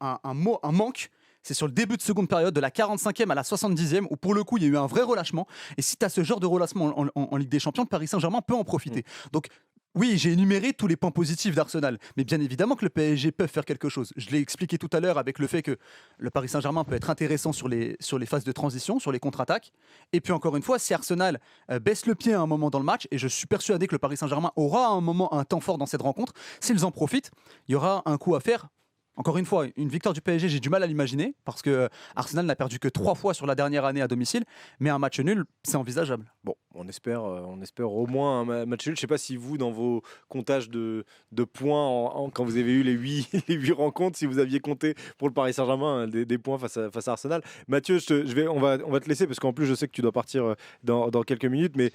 un manque. C'est sur le début de seconde période, de la 45e à la 70e, où pour le coup, il y a eu un vrai relâchement. Et si tu as ce genre de relâchement en Ligue des Champions, le Paris Saint-Germain peut en profiter. Donc, oui, j'ai énuméré tous les points positifs d'Arsenal, mais bien évidemment que le PSG peut faire quelque chose. Je l'ai expliqué tout à l'heure avec le fait que le Paris Saint-Germain peut être intéressant sur les phases de transition, sur les contre-attaques. Et puis encore une fois, si Arsenal baisse le pied à un moment dans le match, et je suis persuadé que le Paris Saint-Germain aura un temps fort dans cette rencontre, s'ils en profitent, il y aura un coup à faire Encore une fois, une victoire du PSG, j'ai du mal à l'imaginer parce que Arsenal n'a perdu que 3 fois sur la dernière année à domicile, mais un match nul, c'est envisageable. Bon, on espère au moins un match nul. Je ne sais pas si vous, dans vos comptages de points, quand vous avez eu les 8, les 8 rencontres, si vous aviez compté pour le Paris Saint-Germain des points face à Arsenal. Mathieu, on va te laisser parce qu'en plus, je sais que tu dois partir dans quelques minutes. Mais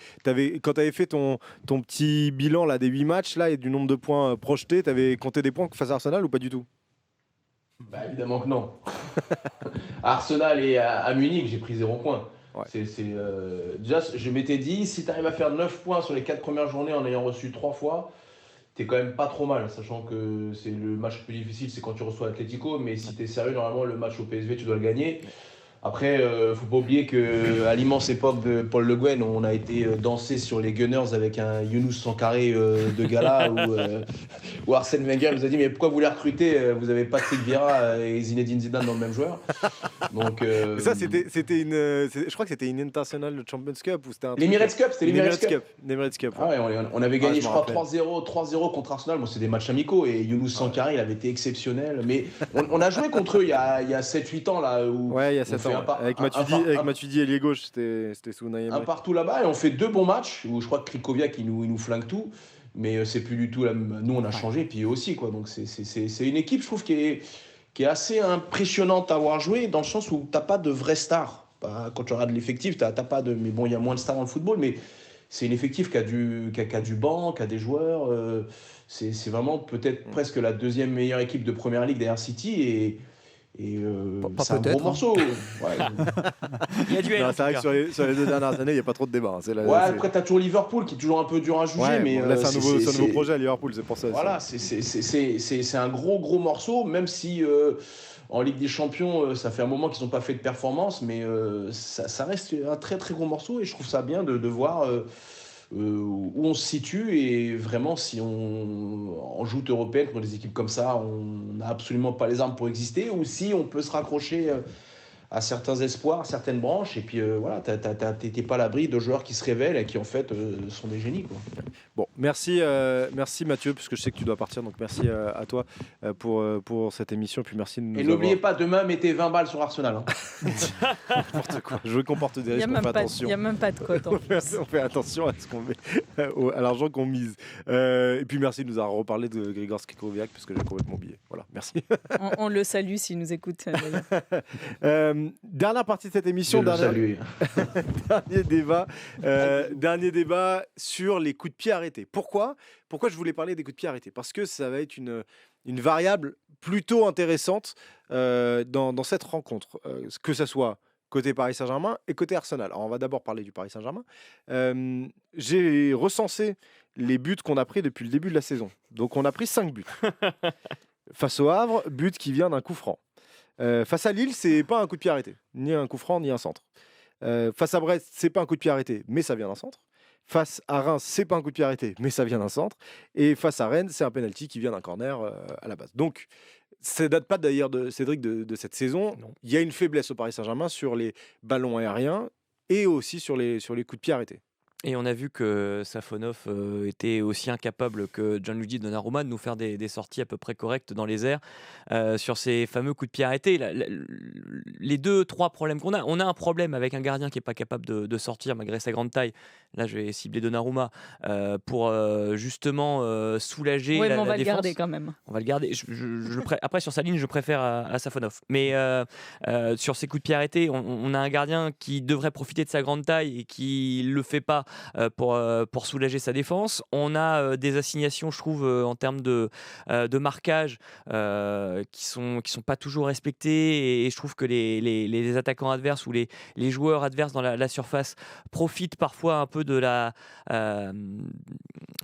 quand tu avais fait ton petit bilan là, des 8 matchs là, et du nombre de points projetés, tu avais compté des points face à Arsenal ou pas du tout? Bah, évidemment que non. À Arsenal et à Munich, j'ai pris 0 points. Ouais. Déjà, je m'étais dit, si tu arrives à faire 9 points sur les 4 premières journées en ayant reçu 3 fois, t'es quand même pas trop mal, sachant que c'est le match le plus difficile, c'est quand tu reçois Atlético, mais si t'es sérieux, normalement, le match au PSV, tu dois le gagner. Après, faut pas oublier qu'à l'immense époque de Paul Le Guen, on a été dansé sur les Gunners avec un Younous Sankaré de gala où Arsène Wenger nous a dit mais pourquoi vous les recrutez? Vous avez Patrick Vieira et Zinedine Zidane dans le même joueur. Donc, Ça, je crois que c'était une International Champions Cup ou c'était un l'Emirates Cup, c'était l'Emirates Cup. L'Emirates Cup. Ah ouais, on avait gagné, je je me crois, rappelle. 3-0 contre Arsenal. Bon, c'est des matchs amicaux et Younous Sankaré, il avait été exceptionnel. Mais on a joué contre eux il y a 7-8 ans là. Où Ouais, il y a on 7 fait ans. Avec Matuidi ailier gauche, c'était sous Naïm. un partout là-bas et on fait 2 bons matchs où je crois que Krikoviak il nous flingue tout, mais c'est plus du tout nous on a changé puis eux aussi quoi. Donc c'est une équipe je trouve qui est assez impressionnante à avoir joué dans le sens où t'as pas de vraies stars. Quand tu regardes l'effectif t'as pas de, mais bon il y a moins de stars dans le football, mais c'est une effectif qui a du banc, qui a des joueurs. C'est vraiment peut-être presque la deuxième meilleure équipe de première ligue derrière City et c'est un gros morceau. Ouais. Il y a du L. Non, en c'est vrai tout que cas. sur les 2 dernières années, il n'y a pas trop de débat. Après, tu as toujours Liverpool qui est toujours un peu dur à juger. Mais là, c'est un nouveau projet à Liverpool, c'est pour ça. Voilà, c'est un gros morceau, même si en Ligue des Champions, ça fait un moment qu'ils n'ont pas fait de performance, mais ça reste un très gros morceau et je trouve ça bien de voir où on se situe et vraiment si en joute européenne contre des équipes comme ça, on n'a absolument pas les armes pour exister ou si on peut se raccrocher à certains espoirs, certaines branches et puis voilà, t'es pas à l'abri de joueurs qui se révèlent et qui en fait sont des génies quoi. Bon, merci Mathieu, puisque je sais que tu dois partir, donc merci à toi pour cette émission. Et puis merci de nous Et n'oubliez pas, demain, mettez 20 balles sur Arsenal. n'importe quoi. Je comporte des Il risques, on fait attention. n'y a même pas de cote. On fait attention à ce qu'on met, à l'argent qu'on mise. Et puis merci de nous avoir reparlé de Grigor Skrikoviak, parce que j'ai complètement oublié. Voilà, merci. On le salue s'il nous écoute. D'ailleurs. Dernière partie de cette émission, dernier débat sur les coups de pied arrêtés. Pourquoi je voulais parler des coups de pied arrêtés? Parce que ça va être une variable plutôt intéressante dans cette rencontre, que ce soit côté Paris Saint-Germain et côté Arsenal. Alors on va d'abord parler du Paris Saint-Germain. J'ai recensé les buts qu'on a pris depuis le début de la saison. Donc on a pris 5 buts. Face au Havre, but qui vient d'un coup franc. Face à Lille, c'est pas un coup de pied arrêté, ni un coup franc, ni un centre. Face à Brest, c'est pas un coup de pied arrêté, mais ça vient d'un centre. Face à Reims, c'est pas un coup de pied arrêté, mais ça vient d'un centre. Et face à Rennes, c'est un penalty qui vient d'un corner à la base. Donc, ça date pas d'ailleurs de Cédric de cette saison. Non. Il y a une faiblesse au Paris Saint-Germain sur les ballons aériens et aussi sur les coups de pied arrêtés. Et on a vu que Safonov était aussi incapable que Gianluigi Donnarumma de nous faire des sorties à peu près correctes dans les airs sur ces fameux coups de pied arrêtés. Les 2-3 problèmes qu'on a, on a un problème avec un gardien qui n'est pas capable de sortir malgré sa grande taille. Là, je vais cibler Donnarumma pour justement soulager Oui, mais la on va le défense. garder quand même. On va le garder. Après, sur sa ligne, je préfère à Safonov. Mais sur ses coups de pied arrêtés, on a un gardien qui devrait profiter de sa grande taille et qui ne le fait pas pour soulager sa défense. On a des assignations, je trouve, en termes de marquage qui sont pas toujours respectées. Et je trouve que les attaquants adverses ou les joueurs adverses dans la surface profitent parfois un peu de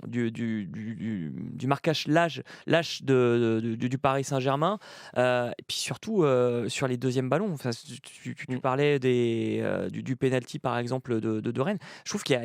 du marquage lâche du Paris Saint-Germain. Et puis surtout sur les deuxièmes ballons. Enfin, tu parlais du penalty par exemple de Rennes. Je trouve qu'il y a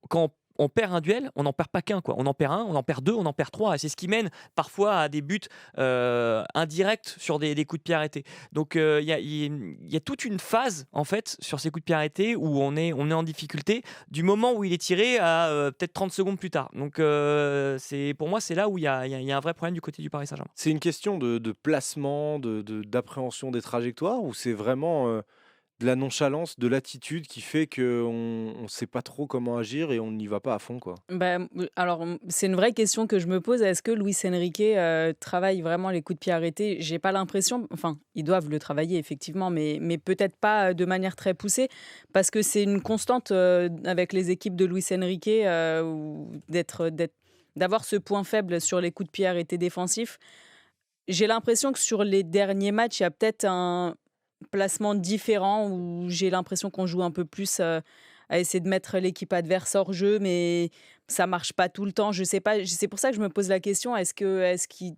quand on perd un duel, on n'en perd pas qu'un, quoi. On en perd un, on en perd deux, on en perd trois. Et c'est ce qui mène parfois à des buts indirects sur des coups de pied arrêtés. Donc il y a toute une phase en fait sur ces coups de pied arrêtés où on est en difficulté du moment où il est tiré à peut-être 30 secondes plus tard. Donc pour moi c'est là où il y a un vrai problème du côté du Paris Saint-Germain. C'est une question de placement, d'appréhension des trajectoires, ou c'est vraiment de la nonchalance, de l'attitude qui fait qu'on ne sait pas trop comment agir et on n'y va pas à fond, quoi. Alors, c'est une vraie question que je me pose. Est-ce que Luis Enrique travaille vraiment les coups de pied arrêtés? J'ai pas l'impression. Enfin, ils doivent le travailler, effectivement, mais peut-être pas de manière très poussée, parce que c'est une constante avec les équipes de Luis Enrique d'avoir ce point faible sur les coups de pied arrêtés défensifs. J'ai l'impression que sur les derniers matchs, il y a peut-être un placement différent où j'ai l'impression qu'on joue un peu plus à essayer de mettre l'équipe adverse hors jeu, mais ça marche pas tout le temps. Je sais pas. C'est pour ça que je me pose la question, est-ce qu'il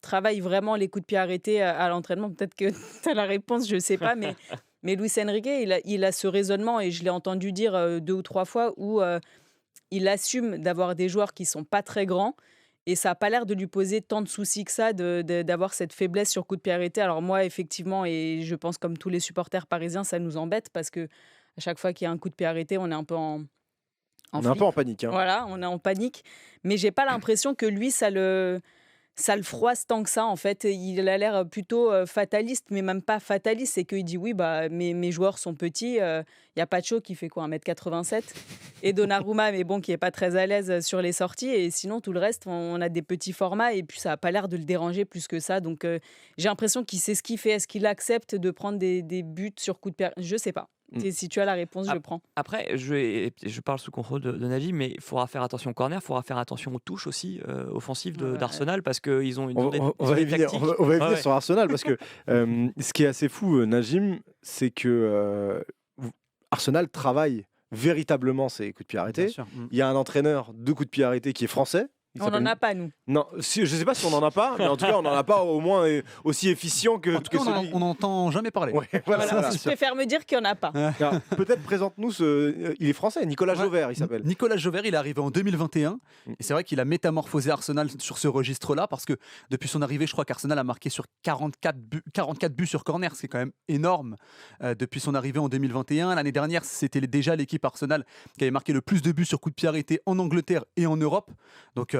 travaille vraiment les coups de pied arrêtés à l'entraînement? Peut-être que tu as la réponse, je sais pas, mais Luis Enrique, il a ce raisonnement, et je l'ai entendu dire 2 ou 3 fois, où il assume d'avoir des joueurs qui sont pas très grands. Et ça n'a pas l'air de lui poser tant de soucis que ça d'avoir cette faiblesse sur coup de pied arrêté. Alors moi, effectivement, et je pense comme tous les supporters parisiens, ça nous embête, parce que à chaque fois qu'il y a un coup de pied arrêté, on est un peu en On est un peu en panique, hein. Voilà, on est en panique. Mais j'ai pas l'impression que lui, ça le froisse tant que ça, en fait. Il a l'air plutôt fataliste, mais même pas fataliste. C'est qu'il dit oui, mes joueurs sont petits. Il y a Pacho qui fait quoi, 1m87, et Donnarumma, mais bon, qui est pas très à l'aise sur les sorties. Et sinon, tout le reste, on a des petits formats, et puis ça a pas l'air de le déranger plus que ça. Donc j'ai l'impression qu'il sait ce qu'il fait. Est-ce qu'il accepte de prendre des buts sur coup de pied? Je sais pas. Si tu as la réponse, je prends. Après, je parle sous contrôle de Navi, mais il faudra faire attention au corner, il faudra faire attention aux touches aussi offensives d'Arsenal, parce qu'ils ont On va y venir sur Arsenal, parce que ce qui est assez fou, Najim, c'est que Arsenal travaille véritablement ses coups de pied arrêtés. Il y a un entraîneur de coups de pied arrêtés qui est français. On n'en a pas, nous. Non, je ne sais pas si on n'en a pas, mais en tout cas, on n'en a pas au moins aussi efficient que. En tout cas, on n'entend jamais parler. Ouais, voilà. Je préfère me dire qu'il n'y en a pas. Alors, peut-être présente-nous il est français, Nicolas Jauvert, il s'appelle. Nicolas Jauvert, il est arrivé en 2021. Et c'est vrai qu'il a métamorphosé Arsenal sur ce registre-là, parce que depuis son arrivée, je crois qu'Arsenal a marqué sur 44 buts sur corner, ce qui est quand même énorme depuis son arrivée en 2021. L'année dernière, c'était déjà l'équipe Arsenal qui avait marqué le plus de buts sur coup de pied arrêté en Angleterre et en Europe. Donc,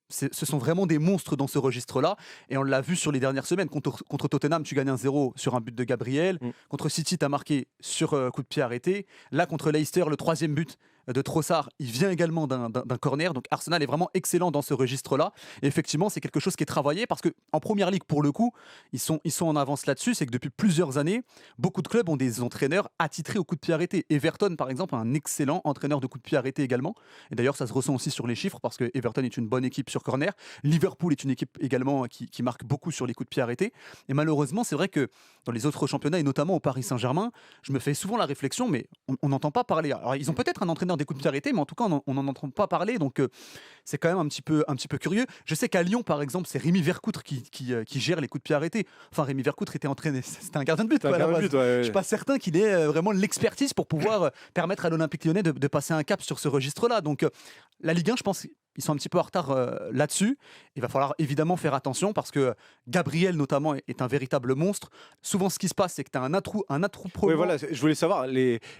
ce sont vraiment des monstres dans ce registre-là, et on l'a vu sur les dernières semaines. Contre Tottenham, tu gagnes 1-0 sur un but de Gabriel. Contre City, tu as marqué sur coup de pied arrêté. Là, contre Leicester, le 3e but de Trossard, il vient également d'un corner. Donc Arsenal est vraiment excellent dans ce registre-là. Et effectivement, c'est quelque chose qui est travaillé, parce qu'en Première Ligue, pour le coup, ils sont en avance là-dessus. C'est que depuis plusieurs années, beaucoup de clubs ont des entraîneurs attitrés au coup de pied arrêté. Everton, par exemple, a un excellent entraîneur de coup de pied arrêté également. Et d'ailleurs, ça se ressent aussi sur les chiffres, parce que Everton est une bonne équipe sur corner. Liverpool est une équipe également qui marque beaucoup sur les coups de pied arrêtés. Et malheureusement, c'est vrai que dans les autres championnats, et notamment au Paris Saint-Germain, je me fais souvent la réflexion, mais on n'entend pas parler. Alors, ils ont peut-être un entraîneur des coups de pied arrêtés, mais en tout cas, on n'en entend pas parler. Donc, c'est quand même un petit peu curieux. Je sais qu'à Lyon, par exemple, c'est Rémi Vercoutre qui gère les coups de pied arrêtés. Enfin, Rémi Vercoutre était entraîné, c'était un gardien de but. Je ne suis pas certain qu'il ait vraiment l'expertise pour pouvoir permettre à l'Olympique Lyonnais de passer un cap sur ce registre-là. Donc, la Ligue 1, je pense, ils sont un petit peu en retard là-dessus. Il va falloir évidemment faire attention, parce que Gabriel, notamment, est un véritable monstre. Souvent, ce qui se passe, c'est que tu as un atout Oui, voilà, je voulais savoir,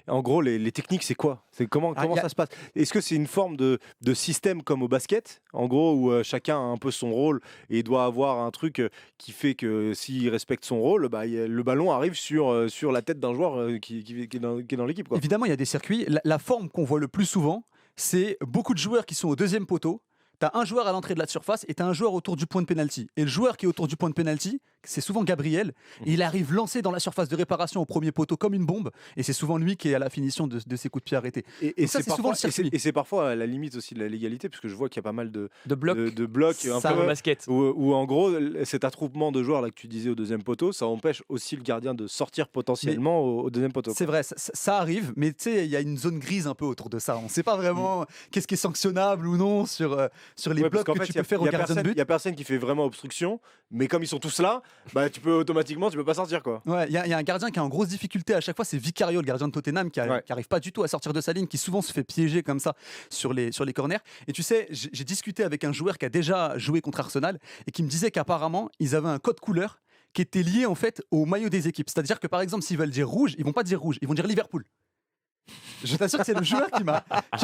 en gros, les techniques, c'est quoi? Comment ça se passe? Est-ce que c'est une forme de système comme au basket, en gros, où chacun a un peu son rôle et doit avoir un truc qui fait que s'il respecte son rôle, le ballon arrive sur la tête d'un joueur qui est dans l'équipe, quoi. Évidemment, il y a des circuits. La forme qu'on voit le plus souvent, c'est beaucoup de joueurs qui sont au 2e poteau. Tu as un joueur à l'entrée de la surface et tu as un joueur autour du point de pénalty. Et le joueur qui est autour du point de pénalty, c'est souvent Gabriel. Et il arrive lancé dans la surface de réparation au 1er poteau comme une bombe. Et c'est souvent lui qui est à la finition de ses coups de pied arrêtés. Et c'est souvent le circuit. Et c'est parfois à la limite aussi de la légalité, puisque je vois qu'il y a pas mal de blocs un peu basket. Où en gros, cet attroupement de joueurs là que tu disais au 2e poteau, ça empêche aussi le gardien de sortir potentiellement au 2e poteau. C'est vrai, ça arrive, mais tu sais, il y a une zone grise un peu autour de ça. On ne sait pas vraiment qu'est-ce qui est sanctionnable ou non sur sur les Ouais, blocs parce qu'en que fait, tu peux faire au gardien de il but. n'y a personne qui fait vraiment obstruction, mais comme ils sont tous là, bah, tu peux pas sortir, quoi. Ouais, il y a un gardien qui est en grosse difficulté à chaque fois, c'est Vicario, le gardien de Tottenham, qui Ouais. arrive pas du tout à sortir de sa ligne, qui souvent se fait piéger comme ça sur les corners. Et tu sais, j'ai discuté avec un joueur qui a déjà joué contre Arsenal et qui me disait qu'apparemment, ils avaient un code couleur qui était lié en fait au maillot des équipes. C'est-à-dire que par exemple, s'ils veulent dire rouge, ils vont pas dire rouge, ils vont dire Liverpool. Je t'assure que c'est le joueur qui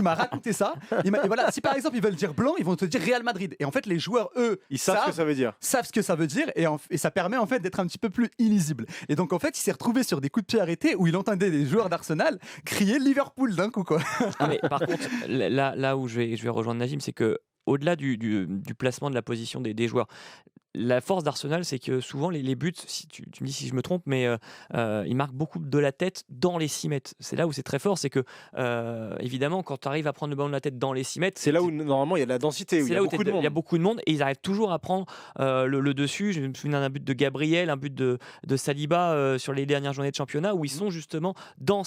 m'a raconté ça. Et voilà, si par exemple ils veulent dire blanc, ils vont te dire Real Madrid. Et en fait, les joueurs, eux, Ils savent ce que ça veut dire. savent ce que ça veut dire et ça permet en fait d'être un petit peu plus illisible. Et donc en fait, il s'est retrouvé sur des coups de pied arrêtés où il entendait des joueurs d'Arsenal crier Liverpool d'un coup, quoi. Ah, mais par contre, là où je vais rejoindre Najim, c'est que au-delà du placement de la position des joueurs, la force d'Arsenal, c'est que souvent les buts, si tu me dis si je me trompe, mais ils marquent beaucoup de la tête dans les 6 mètres. C'est là où c'est très fort, c'est que évidemment, quand tu arrives à prendre le ballon de la tête dans les 6 mètres, C'est là où normalement il y a de la densité, où il c'est y a là où beaucoup de monde. il y a beaucoup de monde et ils arrivent toujours à prendre le dessus. Je me souviens d'un but de Gabriel, un but de Saliba sur les dernières journées de championnat où ils sont justement dans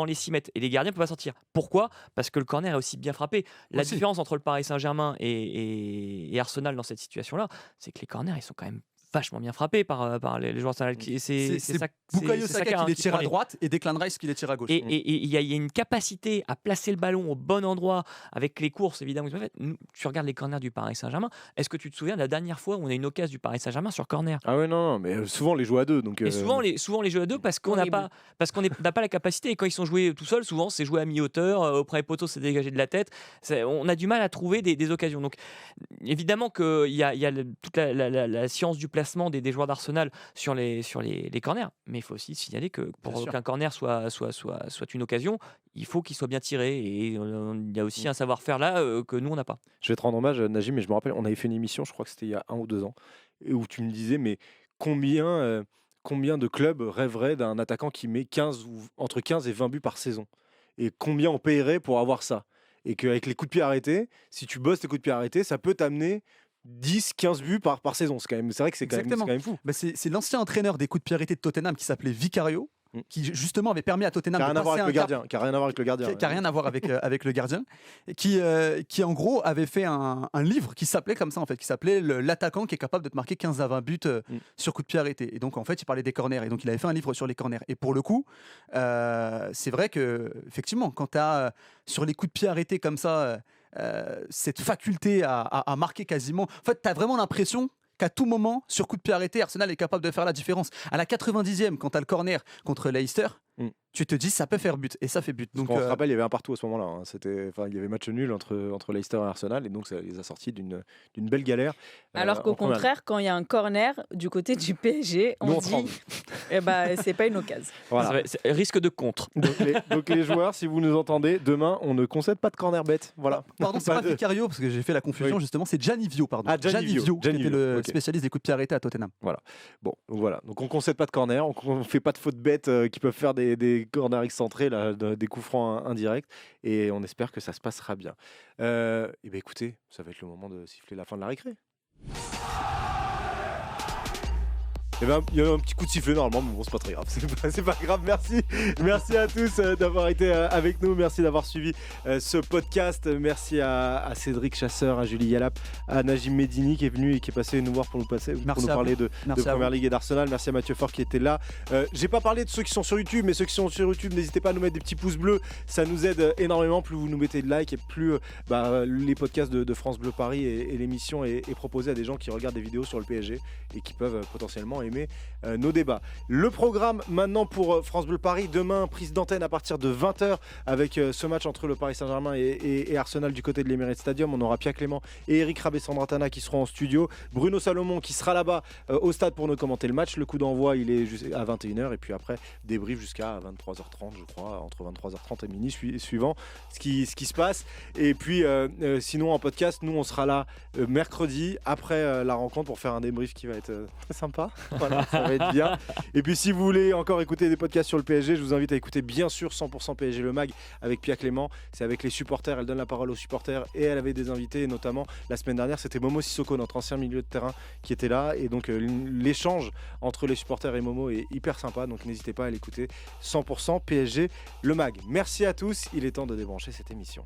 les 6 mètres et les gardiens ne peuvent pas sortir. Pourquoi ? Parce que le corner est aussi bien frappé. La Aussi. différence entre le Paris Saint-Germain et Arsenal dans cette situation-là, c'est que les corners ils sont quand même vachement bien frappés par les joueurs d'Arsenal. C'est ça. Bukayo Saka qui les tire prend à droite et Declan Rice qui les tire à gauche. et il y a une capacité à placer le ballon au bon endroit avec les courses, évidemment. Tu regardes les corners du Paris Saint-Germain. Est-ce que tu te souviens de la dernière fois où on a une occasion du Paris Saint-Germain sur corner ? Ah ouais, non, mais souvent les joue à deux. Donc, Et souvent les jeux à deux parce qu'on n'a Horrible. pas la capacité. Et quand ils sont joués tout seuls, souvent c'est joué à mi-hauteur, au premier poteau c'est dégagé de la tête. On a du mal à trouver des occasions. Donc évidemment qu'il y a toute la science du placement des joueurs d'Arsenal sur les corners. Mais il faut aussi signaler que Bien pour sûr. qu'un corner soit une occasion, il faut qu'il soit bien tiré. Et il y a aussi un savoir-faire là que nous on n'a pas. Je vais te rendre hommage, Najim, mais je me rappelle, on avait fait une émission, je crois que c'était il y a 1 ou 2 ans, et où tu me disais, mais combien de clubs rêveraient d'un attaquant qui met entre 15 et 20 buts par saison ? Et combien on paierait pour avoir ça ? Et qu'avec les coups de pied arrêtés, si tu bosses tes coups de pied arrêtés, ça peut t'amener 10-15 buts par saison. C'est vrai que c'est quand Exactement. même fou. Bah, c'est l'ancien entraîneur des coups de pied arrêtés de Tottenham qui s'appelait Vicario, qui justement avait permis à Tottenham Qui n'a de rien à voir passer avec le un cap gardien. Qui a rien à voir avec le gardien. qui a rien à voir avec le gardien, et qui en gros avait fait un livre qui s'appelait comme ça en fait, qui s'appelait l'attaquant qui est capable de te marquer 15 à 20 buts sur coup de pied arrêté. Et donc en fait il parlait des corners et donc il avait fait un livre sur les corners. Et pour le coup c'est vrai que effectivement quand tu as sur les coups de pied arrêtés comme ça cette faculté à marquer quasiment, en fait tu as vraiment l'impression qu'à tout moment, sur coup de pied arrêté, Arsenal est capable de faire la différence. À la 90e, quand tu as le corner contre Leicester, tu te dis ça peut faire but et ça fait but. Donc on se rappelle, il y avait un partout à ce moment-là. Hein. Il y avait match nul entre Leicester et Arsenal, et donc ça les a sortis d'une belle galère. Alors qu'au en première contraire, quand il y a un corner du côté du PSG, Nous, on on dit tremble. c'est pas une occasion. Voilà. C'est risque de contre. Donc les joueurs, si vous nous entendez, demain, on ne concède pas de corner bête. Voilà. Pardon, c'est pas Vicario parce que j'ai fait la confusion justement, c'est Gianni Vio, pardon. Ah, Gianni Vio, qui était le ok. spécialiste des coups de pied arrêtés à Tottenham. Bon, donc voilà. Donc on concède pas de corner, on fait pas de fautes bêtes qui peuvent faire des corners excentrés, là, des coups francs indirects, et on espère que ça se passera bien. Et ben écoutez, ça va être le moment de siffler la fin de la récré. Eh ben, il y a un petit coup de sifflet normalement, mais bon, c'est pas très grave. C'est pas grave, merci à tous d'avoir été avec nous. Merci d'avoir suivi ce podcast. Merci à Cédric Chasseur, à Julie Yalap, à Najim Medini qui est venu et qui est passé nous voir pour nous parler de Première Ligue et d'Arsenal. Merci à Mathieu Faure qui était là. J'ai pas parlé de ceux qui sont sur YouTube, mais ceux qui sont sur YouTube, n'hésitez pas à nous mettre des petits pouces bleus. Ça nous aide énormément. Plus vous nous mettez de likes et plus les podcasts de France Bleu Paris et l'émission est proposée à des gens qui regardent des vidéos sur le PSG et qui peuvent potentiellement aimer nos débats. Le programme maintenant pour France Bleu Paris, demain prise d'antenne à partir de 20h avec ce match entre le Paris Saint-Germain et Arsenal du côté de l'Emirates Stadium. On aura Pierre Clément et Eric Rabé-Sandratana qui seront en studio, Bruno Salomon qui sera là-bas au stade pour nous commenter le match. Le coup d'envoi il est à 21h et puis après débrief jusqu'à 23h30 je crois, entre 23h30 et minuit suivant ce qui se passe. Et puis sinon en podcast, nous on sera là mercredi après la rencontre pour faire un débrief qui va être très sympa. Voilà, ça va être bien. Et puis si vous voulez encore écouter des podcasts sur le PSG, je vous invite à écouter bien sûr 100% PSG le mag avec Pia Clément. C'est avec les supporters, elle donne la parole aux supporters et elle avait des invités, et notamment la semaine dernière c'était Momo Sissoko, notre ancien milieu de terrain qui était là, et donc l'échange entre les supporters et Momo est hyper sympa, donc n'hésitez pas à l'écouter. 100% PSG le mag. Merci à tous, il est temps de débrancher cette émission.